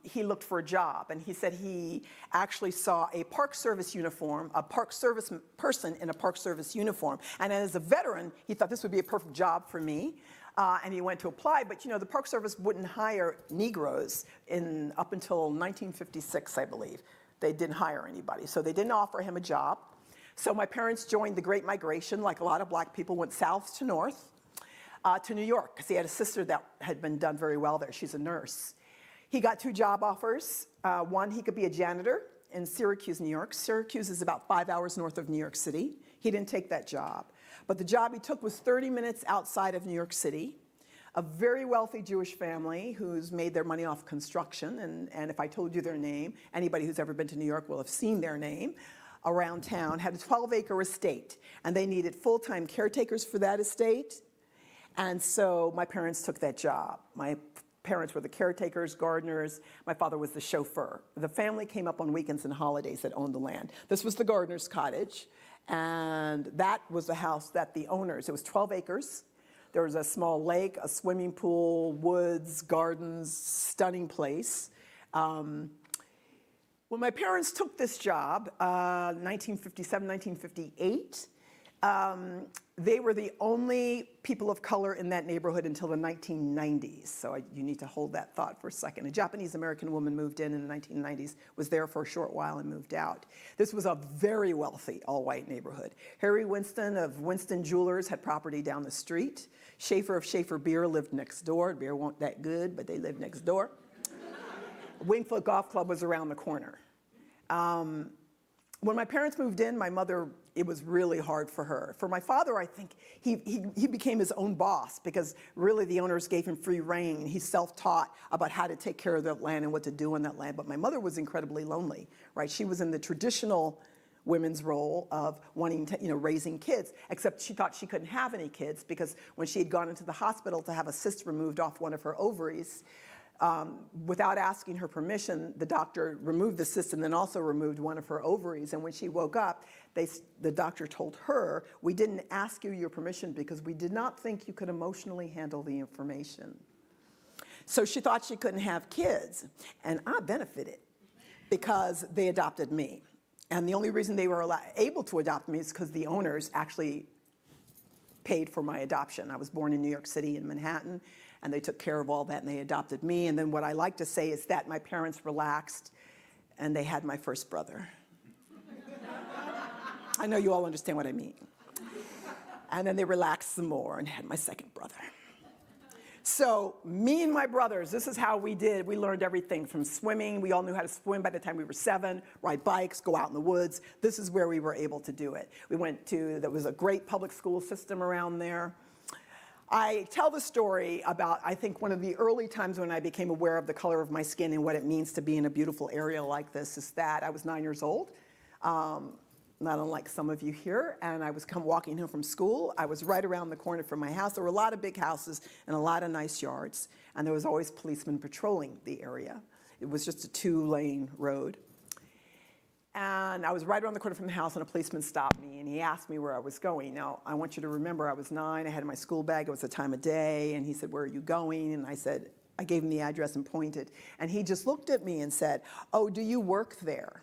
[SPEAKER 7] he looked for a job, and he said he actually saw a Park Service uniform, a Park Service person in a Park Service uniform. And as a veteran, he thought this would be a perfect job for me. And he went to apply, but you know, the Park Service wouldn't hire Negroes up until 1956, I believe. They didn't hire anybody, so they didn't offer him a job. So my parents joined the Great Migration, like a lot of black people, went south to north. To New York, because he had a sister that had been done very well there. She's a nurse. He got 2 job offers. One, he could be a janitor in Syracuse, New York. Syracuse is about 5 hours north of New York City. He didn't take that job. But the job he took was 30 minutes outside of New York City. A very wealthy Jewish family who's made their money off construction. And if I told you their name, anybody who's ever been to New York will have seen their name around town, had a 12-acre estate. And they needed full-time caretakers for that estate. And so my parents took that job. My parents were the caretakers, gardeners. My father was the chauffeur. The family came up on weekends and holidays that owned the land. This was the gardener's cottage, and that was the house that the owners, it was 12 acres. There was a small lake, a swimming pool, woods, gardens, stunning place. When my parents took this job, 1957, 1958, they were the only people of color in that neighborhood until the 1990s. So you need to hold that thought for a second. A Japanese-American woman moved in the 1990s, was there for a short while and moved out. This was a very wealthy, all-white neighborhood. Harry Winston of Winston Jewelers had property down the street. Schaefer of Schaefer Beer lived next door. Beer weren't that good, but they lived next door. Wingfoot Golf Club was around the corner. When my parents moved in, my mother, it was really hard for her. For my father, I think he became his own boss because really the owners gave him free rein. He's self-taught about how to take care of that land and what to do on that land. But my mother was incredibly lonely, right? She was in the traditional women's role of wanting to, raising kids, except she thought she couldn't have any kids because when she had gone into the hospital to have a cyst removed off one of her ovaries, without asking her permission, the doctor removed the cyst and then also removed one of her ovaries. And when she woke up, the doctor told her, "We didn't ask you your permission because we did not think you could emotionally handle the information." So she thought she couldn't have kids. And I benefited because they adopted me. And the only reason they were able to adopt me is because the owners actually paid for my adoption. I was born in New York City in Manhattan. And they took care of all that, and they adopted me. And then what I like to say is that my parents relaxed, and they had my first brother. I know you all understand what I mean. And then they relaxed some more and had my second brother. So me and my brothers, this is how we did. We learned everything from swimming. We all knew how to swim by the time we were 7, ride bikes, go out in the woods. This is where we were able to do it. There was a great public school system around there. I tell the story about, I think, one of the early times when I became aware of the color of my skin and what it means to be in a beautiful area like this is that I was 9 years old, not unlike some of you here, and I was walking home from school. I was right around the corner from my house. There were a lot of big houses and a lot of nice yards, and there was always policemen patrolling the area. It was just a 2-lane road. And I was right around the corner from the house, and a policeman stopped me, and he asked me where I was going. Now, I want you to remember I was 9, I had my school bag, it was the time of day, and he said, "Where are you going?" And I gave him the address and pointed. And he just looked at me and said, "Oh, do you work there?"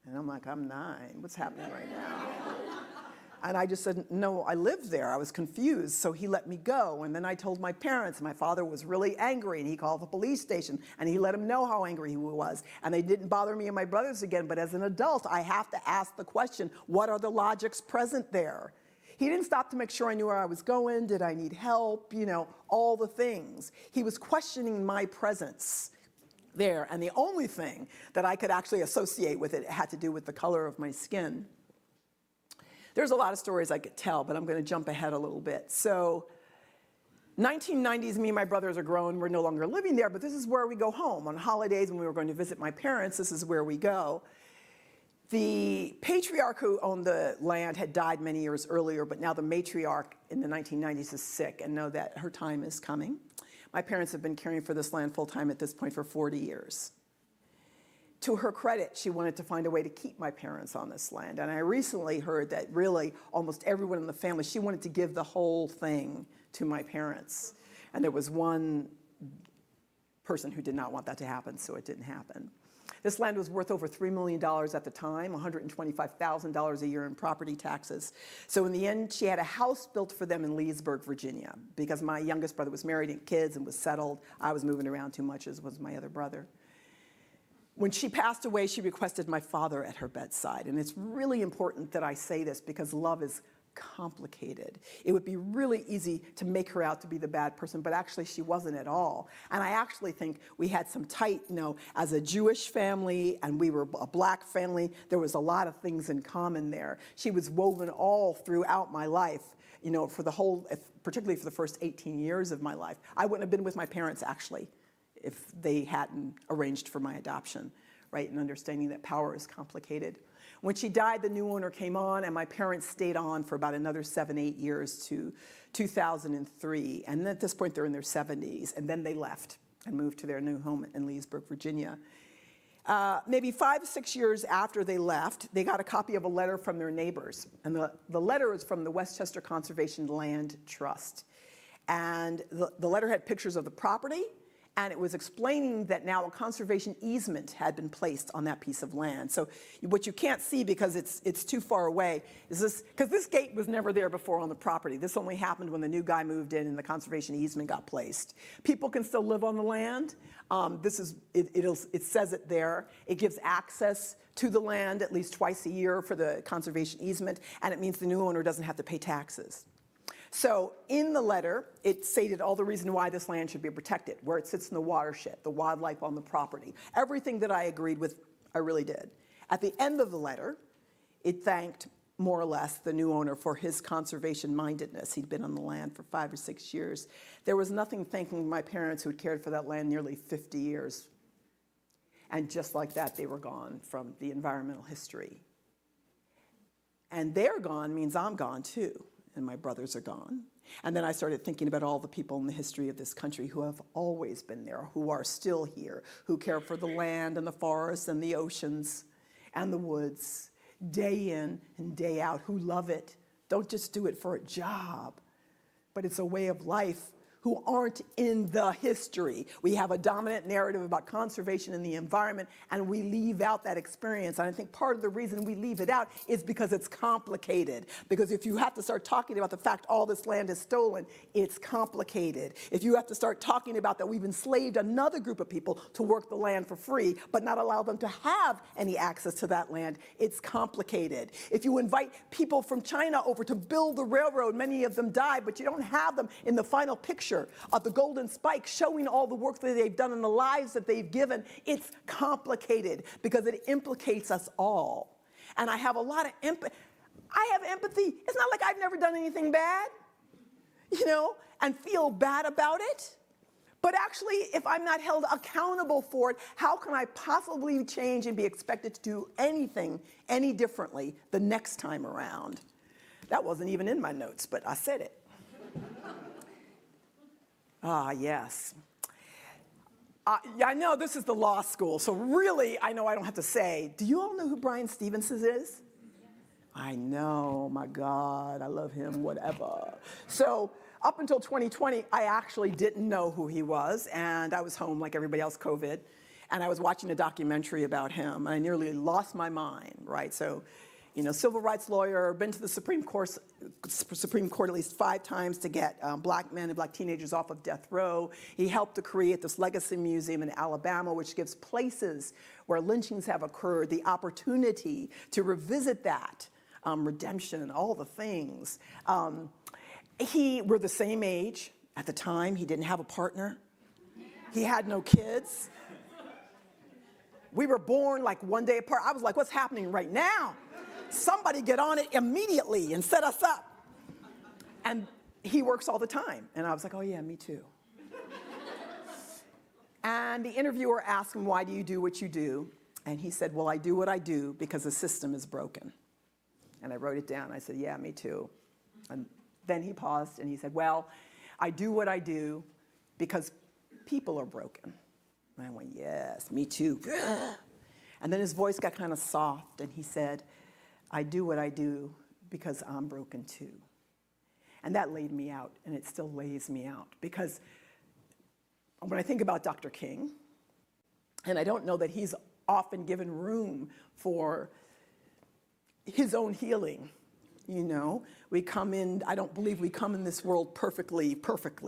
[SPEAKER 7] And I'm like, I'm 9, what's happening right now? And I just said, "No, I live there." I was confused, so he let me go. And then I told my parents. My father was really angry, and he called the police station, and he let them know how angry he was. And they didn't bother me and my brothers again, but as an adult, I have to ask the question, what are the logics present there? He didn't stop to make sure I knew where I was going. Did I need help? You know, all the things. He was questioning my presence there. And the only thing that I could actually associate with it had to do with the color of my skin. There's a lot of stories I could tell, but I'm going to jump ahead a little bit. So 1990s, me and my brothers are grown. We're no longer living there, but this is where we go home. On holidays when we were going to visit my parents, this is where we go. The patriarch who owned the land had died many years earlier, but now the matriarch in the 1990s is sick and know that her time is coming. My parents have been caring for this land full-time at this point for 40 years. To her credit, she wanted to find a way to keep my parents on this land. And I recently heard that really almost everyone in the family, she wanted to give the whole thing to my parents. And there was one person who did not want that to happen, so it didn't happen. This land was worth over $3 million at the time, $125,000 a year in property taxes. So in the end, she had a house built for them in Leesburg, Virginia, because my youngest brother was married and kids and was settled. I was moving around too much, as was my other brother. When she passed away, she requested my father at her bedside. And it's really important that I say this because love is complicated. It would be really easy to make her out to be the bad person, but actually she wasn't at all. And I actually think we had some tight, you know, as a Jewish family and we were a black family, there was a lot of things in common there. She was woven all throughout my life, you know, for the whole, particularly for the first 18 years of my life. I wouldn't have been with my parents actually if they hadn't arranged for my adoption, right? And understanding that power is complicated. When she died, the new owner came on, and my parents stayed on for about another 7, 8 years to 2003. And at this point, they're in their 70s. And then they left and moved to their new home in Leesburg, Virginia. Maybe 5 or 6 years after they left, they got a copy of a letter from their neighbors. And the letter is from the Westchester Conservation Land Trust. And the letter had pictures of the property, and it was explaining that now a conservation easement had been placed on that piece of land. So what you can't see because it's too far away is this, because this gate was never there before on the property. This only happened when the new guy moved in and the conservation easement got placed. People can still live on the land. It says it there. It gives access to the land at least twice a year for the conservation easement, and it means the new owner doesn't have to pay taxes. So in the letter, it stated all the reason why this land should be protected, where it sits in the watershed, the wildlife on the property. Everything that I agreed with, I really did. At the end of the letter, it thanked, more or less, the new owner for his conservation mindedness. He'd been on the land for 5 or 6 years. There was nothing thanking my parents who had cared for that land nearly 50 years. And just like that, they were gone from the environmental history. And they're gone means I'm gone too. And my brothers are gone. And then I started thinking about all the people in the history of this country who have always been there, who are still here, who care for the land and the forests and the oceans and the woods, day in and day out, who love it. Don't just do it for a job, but it's a way of life, who aren't in the history. We have a dominant narrative about conservation and the environment, and we leave out that experience. And I think part of the reason we leave it out is because it's complicated. Because if you have to start talking about the fact all this land is stolen, it's complicated. If you have to start talking about that we've enslaved another group of people to work the land for free, but not allow them to have any access to that land, it's complicated. If you invite people from China over to build the railroad, many of them died, but you don't have them in the final picture of the golden spike showing all the work that they've done and the lives that they've given, it's complicated because it implicates us all. And I have a lot of empathy. I have empathy. It's not like I've never done anything bad, you know, and feel bad about it. But actually, if I'm not held accountable for it, how can I possibly change and be expected to do anything any differently the next time around? That wasn't even in my notes, but I said it. Ah, yes. I know this is the law school, so really, I know I don't have to say, do you all know who Brian Stevenson is? I know, my God, I love him, whatever. So up until 2020, I actually didn't know who he was, and I was home like everybody else, COVID, and I was watching a documentary about him, and I nearly lost my mind, right? So, you know, civil rights lawyer, been to the Supreme Court at least 5 times to get black men and black teenagers off of death row. He helped to create this legacy museum in Alabama, which gives places where lynchings have occurred the opportunity to revisit that redemption, all the things. We're the same age at the time. He didn't have a partner. He had no kids. We were born like one day apart. I was like, what's happening right now? Somebody get on it immediately and set us up. And he works all the time. And I was like, oh yeah, me too. And the interviewer asked him, why do you do what you do? And he said, well, I do what I do because the system is broken. And I wrote it down. I said, yeah, me too. And then he paused and he said, well, I do what I do because people are broken. And I went, yes, me too. And then his voice got kind of soft and he said, I do what I do because I'm broken too. And that laid me out, and it still lays me out, because when I think about Dr. King, and I don't know that he's often given room for his own healing. You know, we come in, I don't believe we come in this world perfectly perfect.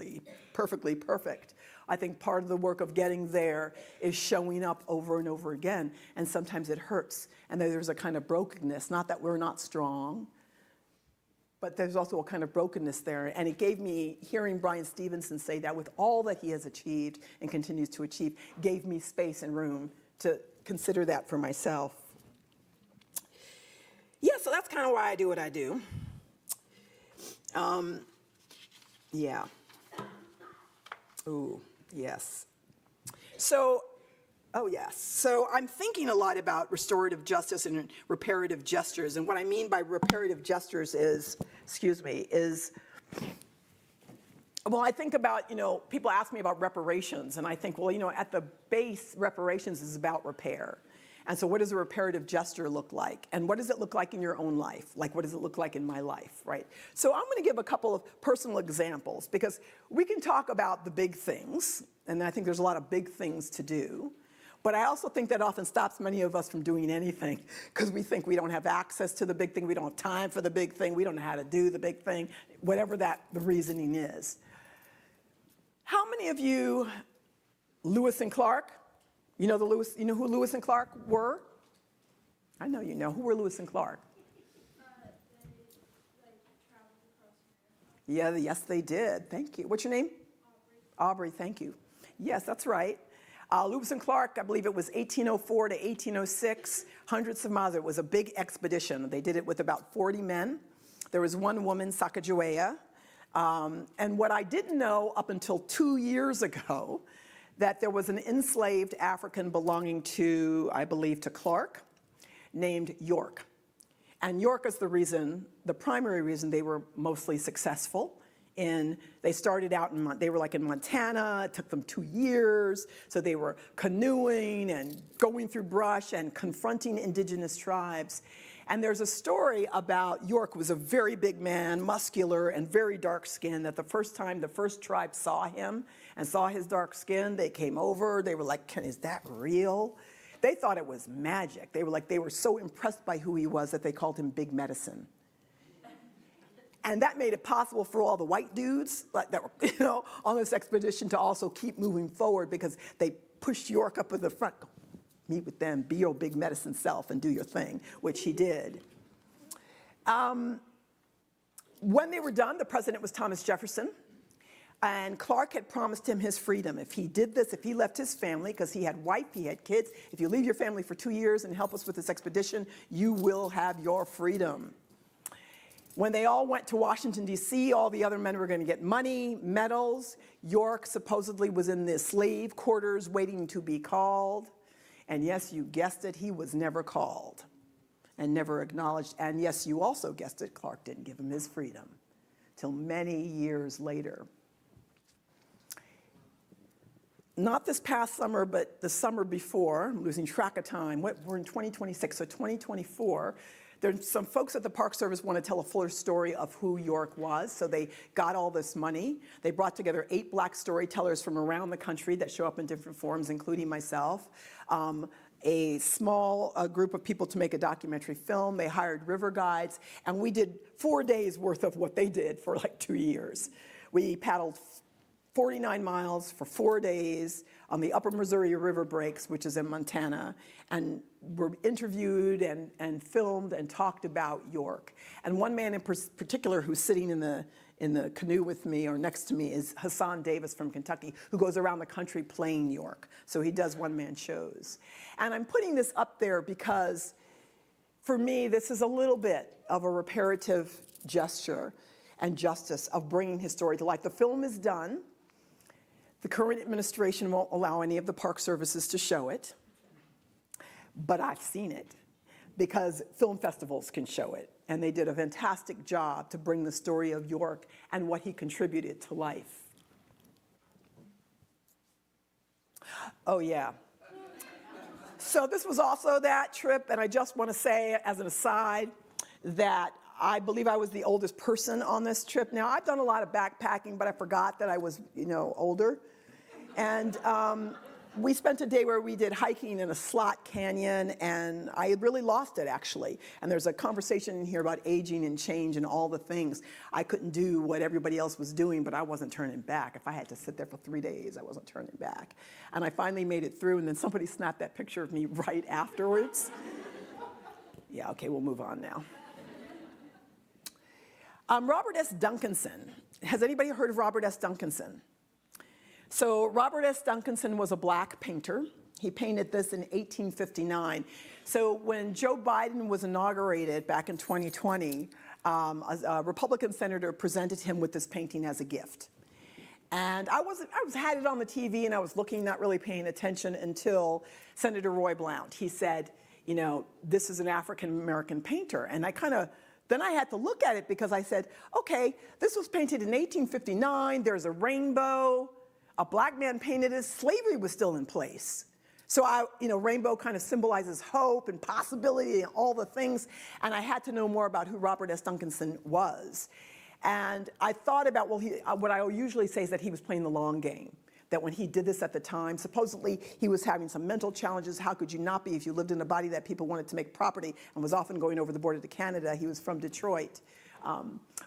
[SPEAKER 7] I think part of the work of getting there is showing up over and over again. And sometimes it hurts. And there's a kind of brokenness, not that we're not strong, but there's also a kind of brokenness there. And it gave me, hearing Brian Stevenson say that with all that he has achieved and continues to achieve, gave me space and room to consider that for myself. Yeah, so that's kind of why I do what I do. Yeah. Ooh, yes. So, oh yes. So I'm thinking a lot about restorative justice and reparative gestures. And what I mean by reparative gestures is, well, I think about, people ask me about reparations, and I think, well, at the base, reparations is about repair. And so what does a reparative gesture look like? And what does it look like in your own life? Like, what does it look like in my life, right? So I'm going to give a couple of personal examples, because we can talk about the big things, and I think there's a lot of big things to do. But I also think that often stops many of us from doing anything, because we think we don't have access to the big thing, we don't have time for the big thing, we don't know how to do the big thing, whatever the reasoning is. How many of you, Lewis and Clark? You know who Lewis and Clark were? I know you know. Who were Lewis and Clark? Yeah, yes, they did. Thank you. What's your name? Aubrey, thank you. Yes, that's right. Lewis and Clark, I believe it was 1804 to 1806, hundreds of miles. It was a big expedition. They did it with about 40 men. There was one woman, Sacagawea. And what I didn't know up until 2 years ago, that there was an enslaved African belonging to, I believe, to Clark, named York. And York is the primary reason they were mostly successful. They started out they were like in Montana. It took them 2 years. So they were canoeing and going through brush and confronting indigenous tribes. And there's a story about York was a very big man, muscular and very dark skinned, that the first time the first tribe saw him and saw his dark skin, they came over, they were like, is that real? They thought it was magic. They were so impressed by who he was that they called him Big Medicine. And that made it possible for all the white dudes that were on this expedition to also keep moving forward, because they pushed York up at the front. Meet with them, be your big medicine self and do your thing, which he did. When they were done, the president was Thomas Jefferson, and Clark had promised him his freedom. If he did this, if he left his family, because he had wife, he had kids, if you leave your family for 2 years and help us with this expedition, you will have your freedom. When they all went to Washington, D.C., all the other men were going to get money, medals. York supposedly was in the slave quarters waiting to be called. And yes, you guessed it, he was never called and never acknowledged. And yes, you also guessed it, Clark didn't give him his freedom till many years later. Not this past summer, but the summer before, I'm losing track of time. We're in 2026, so 2024. There's some folks at the Park Service want to tell a fuller story of who York was, so they got all this money. They brought together 8 black storytellers from around the country that show up in different forms, including myself. A small group of people to make a documentary film. They hired river guides, and we did 4 days worth of what they did for like 2 years. We paddled 49 miles for 4 days on the Upper Missouri River breaks, which is in Montana, and were interviewed and filmed and talked about York. And one man in particular who's sitting in the canoe with me or next to me is Hassan Davis from Kentucky, who goes around the country playing York. So he does one-man shows. And I'm putting this up there because for me, this is a little bit of a reparative gesture and justice of bringing his story to life. The film is done. The current administration won't allow any of the park services to show it, but I've seen it because film festivals can show it. And they did a fantastic job to bring the story of York and what he contributed to life. Oh, yeah. So this was also that trip, and I just want to say, as an aside, that I believe I was the oldest person on this trip. Now, I've done a lot of backpacking, but I forgot that I was, older. And we spent a day where we did hiking in a slot canyon, and I had really lost it, actually. And there's a conversation in here about aging and change and all the things. I couldn't do what everybody else was doing, but I wasn't turning back. If I had to sit there for 3 days, I wasn't turning back. And I finally made it through, and then somebody snapped that picture of me right afterwards. Yeah, okay, we'll move on now. Robert S. Duncanson. Has anybody heard of Robert S. Duncanson? So Robert S. Duncanson was a black painter. He painted this in 1859. So when Joe Biden was inaugurated back in 2020, a Republican senator presented him with this painting as a gift. And I had it on the TV and I was looking, not really paying attention until Senator Roy Blount. He said, this is an African-American painter. And then I had to look at it because I said, okay, this was painted in 1859, there's a rainbow, a black man painted it, slavery was still in place. So rainbow kind of symbolizes hope and possibility and all the things, and I had to know more about who Robert S. Duncanson was. And I thought about, what I usually say is that he was playing the long game. That when he did this at the time, supposedly he was having some mental challenges. How could you not be if you lived in a body that people wanted to make property and was often going over the border to Canada? He was from Detroit.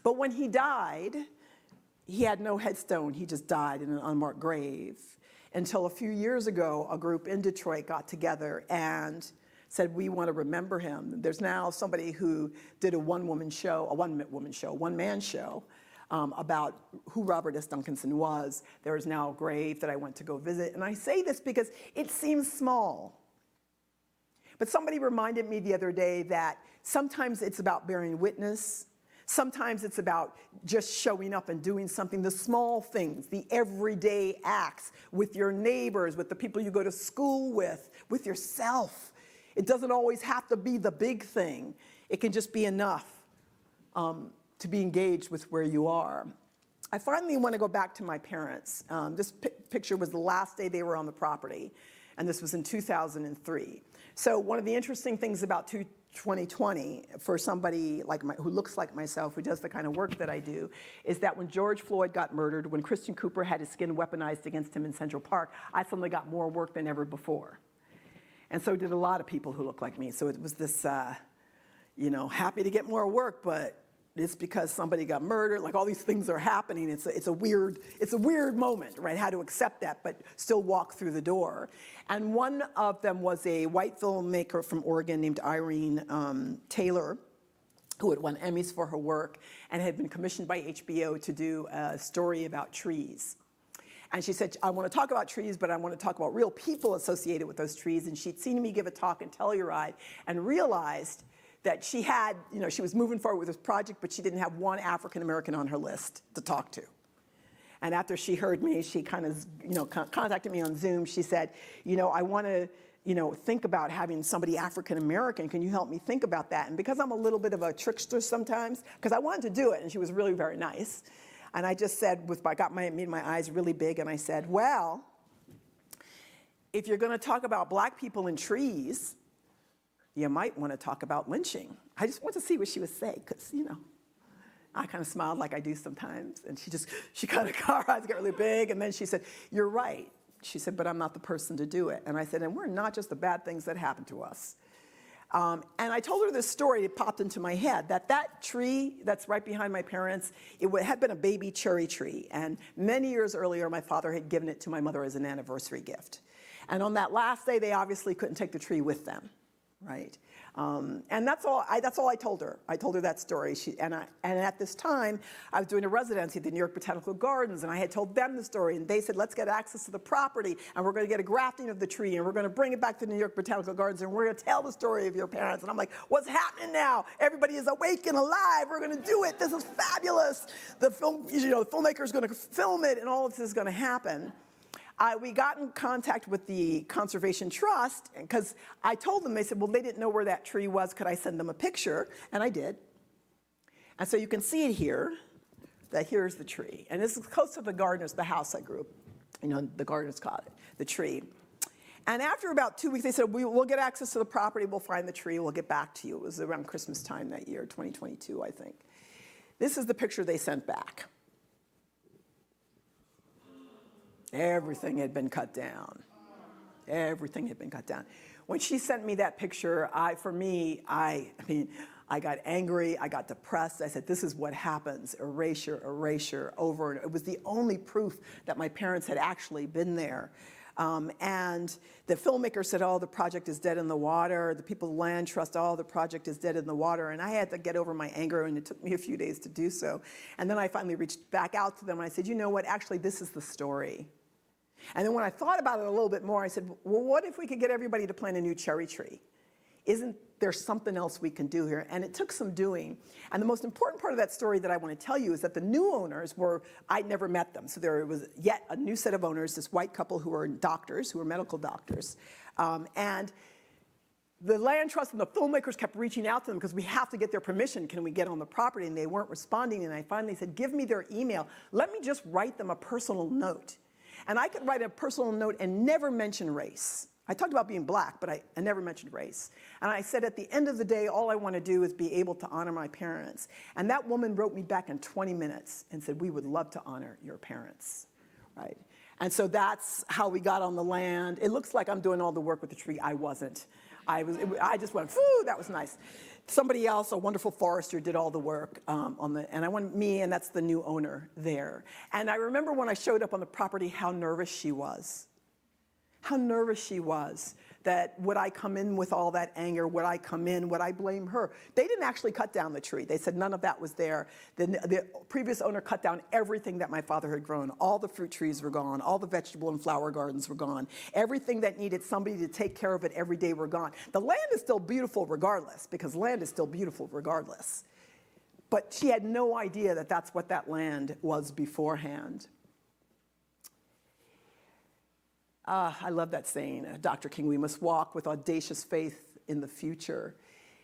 [SPEAKER 7] But when he died, he had no headstone. He just died in an unmarked grave. Until a few years ago, a group in Detroit got together and said, we want to remember him. There's now somebody who did a one-man show, about who Robert S. Duncanson was. There is now a grave that I went to go visit. And I say this because it seems small. But somebody reminded me the other day that sometimes it's about bearing witness. Sometimes it's about just showing up and doing something, the small things, the everyday acts with your neighbors, with the people you go to school with yourself. It doesn't always have to be the big thing. It can just be enough to be engaged with where you are. I finally want to go back to my parents. This picture was the last day they were on the property, and this was in 2003. So one of the interesting things about 2020 for somebody who looks like myself, who does the kind of work that I do, is that when George Floyd got murdered, when Christian Cooper had his skin weaponized against him in Central Park, I suddenly got more work than ever before. And so did a lot of people who look like me. So it was this, happy to get more work, but it's because somebody got murdered, all these things are happening. It's a weird moment, right? How to accept that, but still walk through the door. And one of them was a white filmmaker from Oregon named Irene Taylor, who had won Emmys for her work and had been commissioned by HBO to do a story about trees. And she said, I want to talk about trees, but I want to talk about real people associated with those trees. And she'd seen me give a talk in Telluride and realized that she had, she was moving forward with this project, but she didn't have one African American on her list to talk to. And after she heard me, she kind of, contacted me on Zoom. She said, I want to, think about having somebody African American. Can you help me think about that? And because I'm a little bit of a trickster sometimes, because I wanted to do it, and she was really very nice. And I just said, made my eyes really big, and I said, well, if you're going to talk about black people and trees, you might want to talk about lynching. I just want to see what she would say, because, I kind of smiled like I do sometimes. And she kind of, her eyes get really big. And then she said, you're right. She said, but I'm not the person to do it. And I said, and we're not just the bad things that happen to us. And I told her this story, it popped into my head, that tree that's right behind my parents, had been a baby cherry tree. And many years earlier, my father had given it to my mother as an anniversary gift. And on that last day, they obviously couldn't take the tree with them, right? And that's all I told her. I told her that story. And at this time, I was doing a residency at the New York Botanical Gardens, and I had told them the story, and they said, let's get access to the property, and we're going to get a grafting of the tree, and we're going to bring it back to the New York Botanical Gardens, and we're going to tell the story of your parents. And I'm like, what's happening now? Everybody is awake and alive. We're going to do it. This is fabulous. The filmmaker is going to film it, and all of this is going to happen. We got in contact with the Conservation Trust, because I told them, they said, well, they didn't know where that tree was. Could I send them a picture? And I did. And so you can see it here, that here's the tree. And this is close to the gardeners, the house I grew up, the gardeners called it, the tree. And after about 2 weeks, they said, we'll get access to the property, we'll find the tree, we'll get back to you. It was around Christmas time that year, 2022, I think. This is the picture they sent back. Everything had been cut down. Everything had been cut down. When she sent me that picture, I got angry, I got depressed. I said, this is what happens, erasure, erasure, over and over. It was the only proof that my parents had actually been there. And the filmmaker said, oh, the project is dead in the water. The people of the land trust, oh, the project is dead in the water. And I had to get over my anger, and it took me a few days to do so. And then I finally reached back out to them, and I said, you know what, actually, this is the story. And then when I thought about it a little bit more, I said, well, what if we could get everybody to plant a new cherry tree? Isn't there something else we can do here? And it took some doing. And the most important part of that story that I want to tell you is that the new owners I'd never met them. So there was yet a new set of owners, this white couple who were doctors, who were medical doctors. And the land trust and the filmmakers kept reaching out to them because we have to get their permission. Can we get on the property? And they weren't responding. And I finally said, give me their email. Let me just write them a personal note. And I could write a personal note and never mention race. I talked about being black, but I never mentioned race. And I said, at the end of the day, all I want to do is be able to honor my parents. And that woman wrote me back in 20 minutes and said, we would love to honor your parents, right? And so that's how we got on the land. It looks like I'm doing all the work with the tree. I wasn't. I just went, whew, that was nice. Somebody else, a wonderful forester, did all the work and I wanted me, and that's the new owner there. And I remember when I showed up on the property, how nervous she was. How nervous she was that would I come in with all that anger? Would I come in? Would I blame her? They didn't actually cut down the tree. They said none of that was there. The previous owner cut down everything that my father had grown. All the fruit trees were gone. All the vegetable and flower gardens were gone. Everything that needed somebody to take care of it every day were gone. The land is still beautiful regardless, because land is still beautiful regardless. But she had no idea that that's what that land was beforehand. I love that saying, Dr. King, we must walk with audacious faith in the future.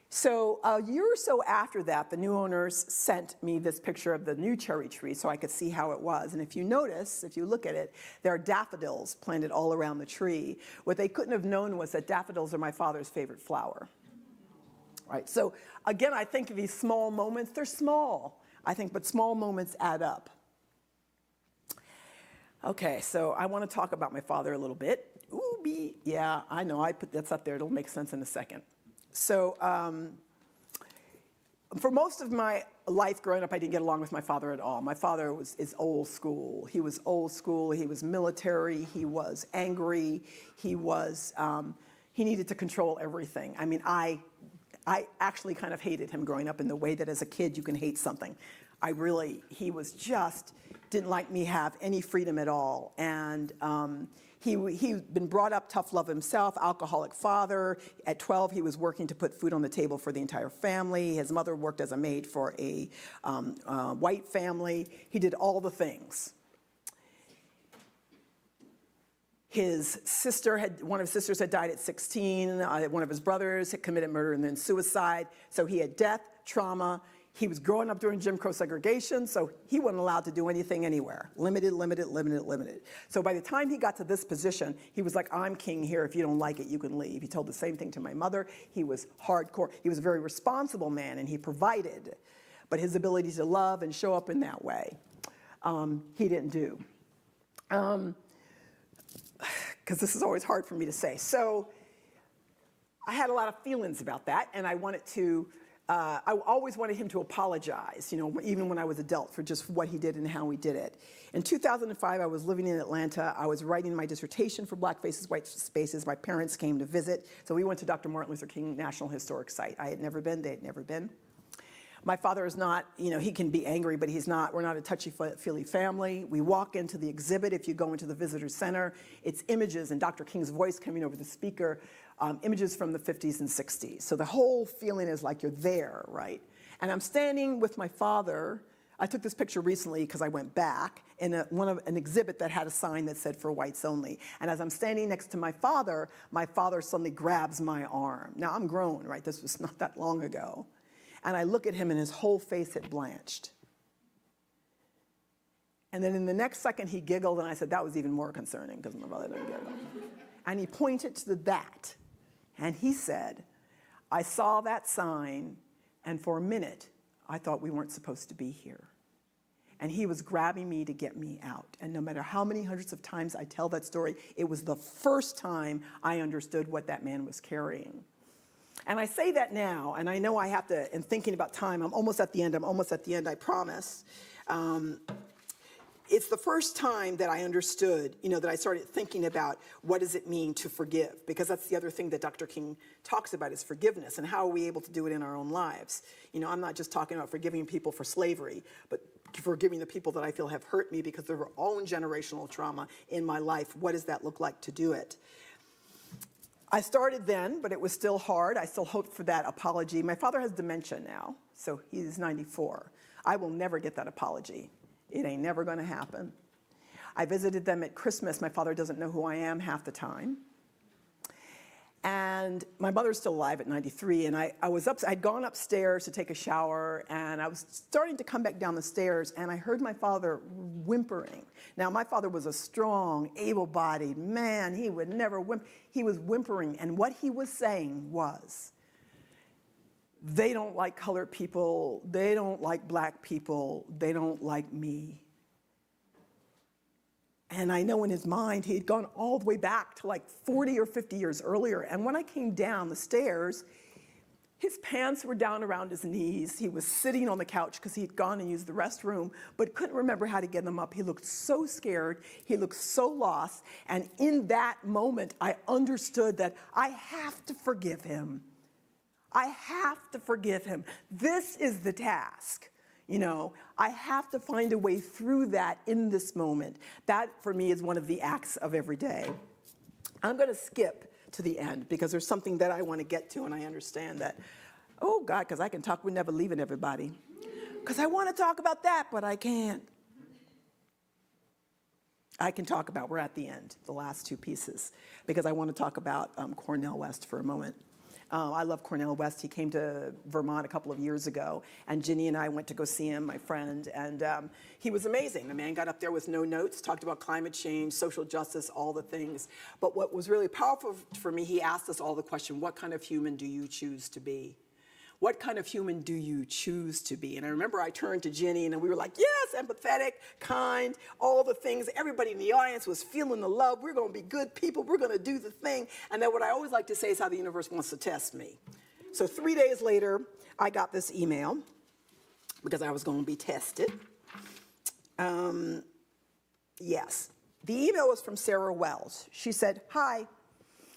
[SPEAKER 7] So a year or so after that, the new owners sent me this picture of the new cherry tree so I could see how it was. And if you notice, if you look at it, there are daffodils planted all around the tree. What they couldn't have known was that daffodils are my father's favorite flower. Right? So again, I think of these small moments. They're small, I think, but small moments add up. Okay, so I want to talk about my father a little bit. Yeah, I know, I put that's up there. It'll make sense in a second. So for most of my life growing up, I didn't get along with my father at all. My father is old school. He was old school. He was military. He was angry. He needed to control everything. I mean, I actually kind of hated him growing up in the way that as a kid you can hate something. He was just, didn't like me have any freedom at all. And he'd been brought up tough love himself, alcoholic father. At 12, he was working to put food on the table for the entire family. His mother worked as a maid for a white family. He did all the things. One of his sisters had died at 16. One of his brothers had committed murder and then suicide. So he had death, trauma. He was growing up during Jim Crow segregation, so he wasn't allowed to do anything anywhere. Limited, limited, limited, limited. So by the time he got to this position, he was like, I'm king here. If you don't like it, you can leave. He told the same thing to my mother. He was hardcore. He was a very responsible man, and he provided. But his ability to love and show up in that way, he didn't do. Because this is always hard for me to say. So I had a lot of feelings about that, and I always wanted him to apologize, even when I was adult, for just what he did and how he did it. In 2005, I was living in Atlanta. I was writing my dissertation for Black Faces, White Spaces. My parents came to visit, so we went to Dr. Martin Luther King National Historic Site. I had never been, they had never been. My father is not, he can be angry, but we're not a touchy-feely family. We walk into the exhibit. If you go into the visitor center, it's images and Dr. King's voice coming over the speaker, images from the 50s and 60s. So the whole feeling is like you're there, right? And I'm standing with my father. I took this picture recently because I went back in an exhibit that had a sign that said "For Whites Only." And as I'm standing next to my father suddenly grabs my arm. Now I'm grown, right? This was not that long ago. And I look at him and his whole face had blanched. And then in the next second he giggled, and I said, that was even more concerning because my brother didn't giggle. And he pointed to that, and he said, I saw that sign, and for a minute, I thought we weren't supposed to be here. And he was grabbing me to get me out. And no matter how many hundreds of times I tell that story, it was the first time I understood what that man was carrying. And I say that now, and I know I have to, in thinking about time, I'm almost at the end, I promise. It's the first time that I understood, that I started thinking about what does it mean to forgive, because that's the other thing that Dr. King talks about is forgiveness, and how are we able to do it in our own lives. I'm not just talking about forgiving people for slavery, but forgiving the people that I feel have hurt me because of their own generational trauma in my life. What does that look like to do it? I started then, but it was still hard. I still hoped for that apology. My father has dementia now, so he's 94. I will never get that apology. It ain't never gonna happen. I visited them at Christmas. My father doesn't know who I am half the time. And my mother's still alive at 93, and I'd gone upstairs to take a shower, and I was starting to come back down the stairs, and I heard my father whimpering. Now, my father was a strong, able-bodied man. He would never whimper. He was whimpering, and what he was saying was, they don't like colored people, they don't like black people, they don't like me. And I know in his mind, he had gone all the way back to like 40 or 50 years earlier. And when I came down the stairs, his pants were down around his knees. He was sitting on the couch because he'd gone and used the restroom, but couldn't remember how to get them up. He looked so scared. He looked so lost. And in that moment, I understood that I have to forgive him. I have to forgive him. This is the task. I have to find a way through that in this moment. That, for me, is one of the acts of every day. I'm going to skip to the end because there's something that I want to get to, and I understand that, oh, God, because I can talk, we're never leaving everybody. Because I want to talk about that, but I can't. I can talk about, we're at the end, the last two pieces, because I want to talk about Cornel West for a moment. I love Cornel West. He came to Vermont a couple of years ago, and Ginny and I went to go see him, my friend, and he was amazing. The man got up there with no notes, talked about climate change, social justice, all the things. But what was really powerful for me, he asked us all the question, what kind of human do you choose to be? What kind of human do you choose to be? And I remember I turned to Ginny and we were like, yes, empathetic, kind, all the things. Everybody in the audience was feeling the love. We're going to be good people. We're going to do the thing. And then what I always like to say is how the universe wants to test me. So 3 days later, I got this email because I was going to be tested. Yes. The email was from Sarah Wells. She said, hi.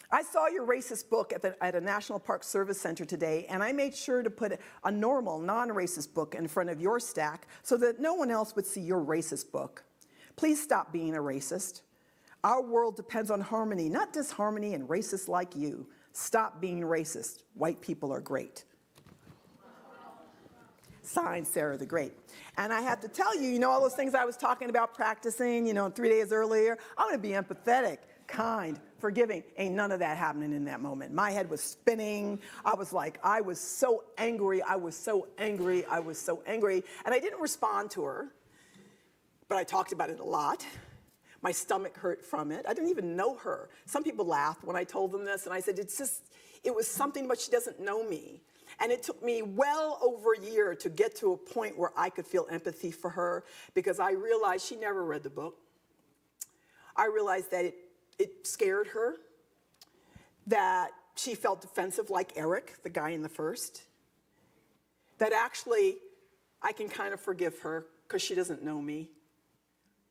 [SPEAKER 7] I saw your racist book at a National Park Service Center today, and I made sure to put a normal, non-racist book in front of your stack so that no one else would see your racist book. Please stop being a racist. Our world depends on harmony, not disharmony and racists like you. Stop being racist. White people are great. Signed, Sarah the Great. And I have to tell you, all those things I was talking about practicing, 3 days earlier, I'm going to be empathetic, kind, forgiving. Ain't none of that happening in that moment. My head was spinning. I was so angry. And I didn't respond to her, but I talked about it a lot. My stomach hurt from it. I didn't even know her. Some people laughed when I told them this, and I said, it was something, but she doesn't know me. And it took me well over a year to get to a point where I could feel empathy for her, because I realized she never read the book. I realized that it scared her, that she felt defensive like Eric, the guy in the first. That actually, I can kind of forgive her because she doesn't know me,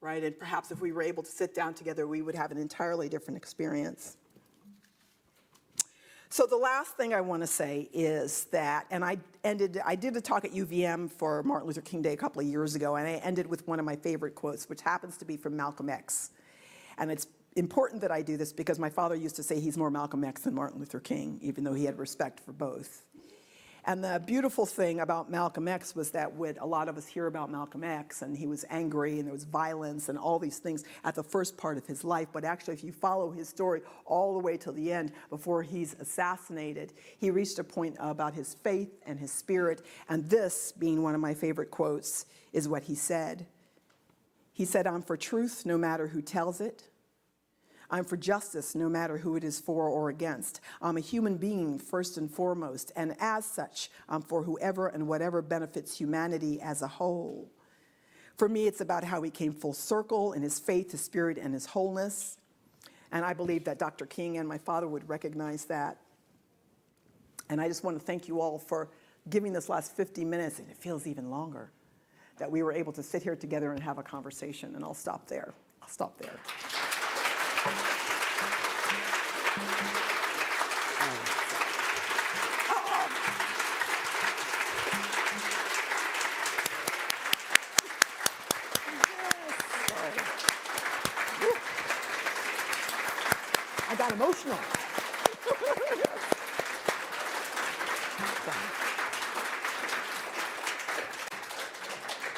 [SPEAKER 7] right? And perhaps if we were able to sit down together, we would have an entirely different experience. So the last thing I want to say is that, and I did a talk at UVM for Martin Luther King Day a couple of years ago, and I ended with one of my favorite quotes, which happens to be from Malcolm X. And it's important that I do this because my father used to say he's more Malcolm X than Martin Luther King, even though he had respect for both. And the beautiful thing about Malcolm X was that when a lot of us hear about Malcolm X, and he was angry, and there was violence, and all these things at the first part of his life, but actually if you follow his story all the way till the end, before he's assassinated, he reached a point about his faith and his spirit, and this, being one of my favorite quotes, is what he said. He said, "I'm for truth no matter who tells it. I'm for justice, no matter who it is for or against. I'm a human being first and foremost, and as such, I'm for whoever and whatever benefits humanity as a whole. For me, it's about how he came full circle in his faith, his spirit, and his wholeness. And I believe that Dr. King and my father would recognize that. And I just want to thank you all for giving this last 50 minutes, and it feels even longer, that we were able to sit here together and have a conversation. And I'll stop there. I'll stop there. I got emotional.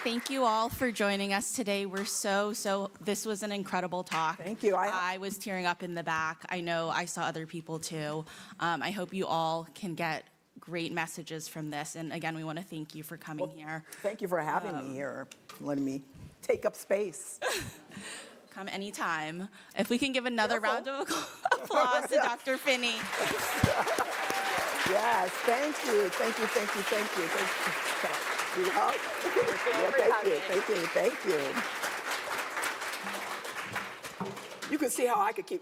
[SPEAKER 8] Thank you all for joining us today. We're this was an incredible talk.
[SPEAKER 7] Thank you.
[SPEAKER 8] I was tearing up in the back. I know I saw other people too. I hope you all can get great messages from this. And again, we want to thank you for coming here.
[SPEAKER 7] Thank you for having me here, letting me take up space.
[SPEAKER 8] Come anytime. If we can give another round of applause to Dr. Finney.
[SPEAKER 7] Yes, thank you. Thank you, thank you, thank you. Thank you. Yeah, thank you, thank you. You can see how I could keep,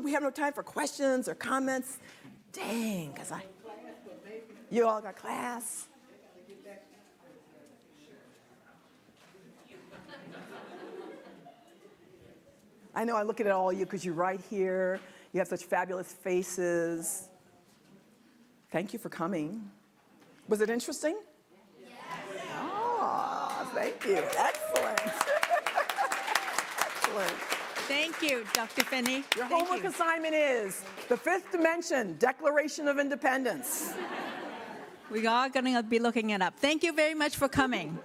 [SPEAKER 7] we have no time for questions or comments? Dang, you all got class? I know I look at all of you because you're right here. You have such fabulous faces. Thank you for coming. Was it interesting? Yes. Oh, thank you. Excellent. Excellent.
[SPEAKER 1] Thank you, Dr. Finney.
[SPEAKER 7] Your
[SPEAKER 1] Thank
[SPEAKER 7] homework
[SPEAKER 1] you.
[SPEAKER 7] assignment is the fifth dimension, Declaration of Independence.
[SPEAKER 1] We are going to be looking it up. Thank you very much for coming.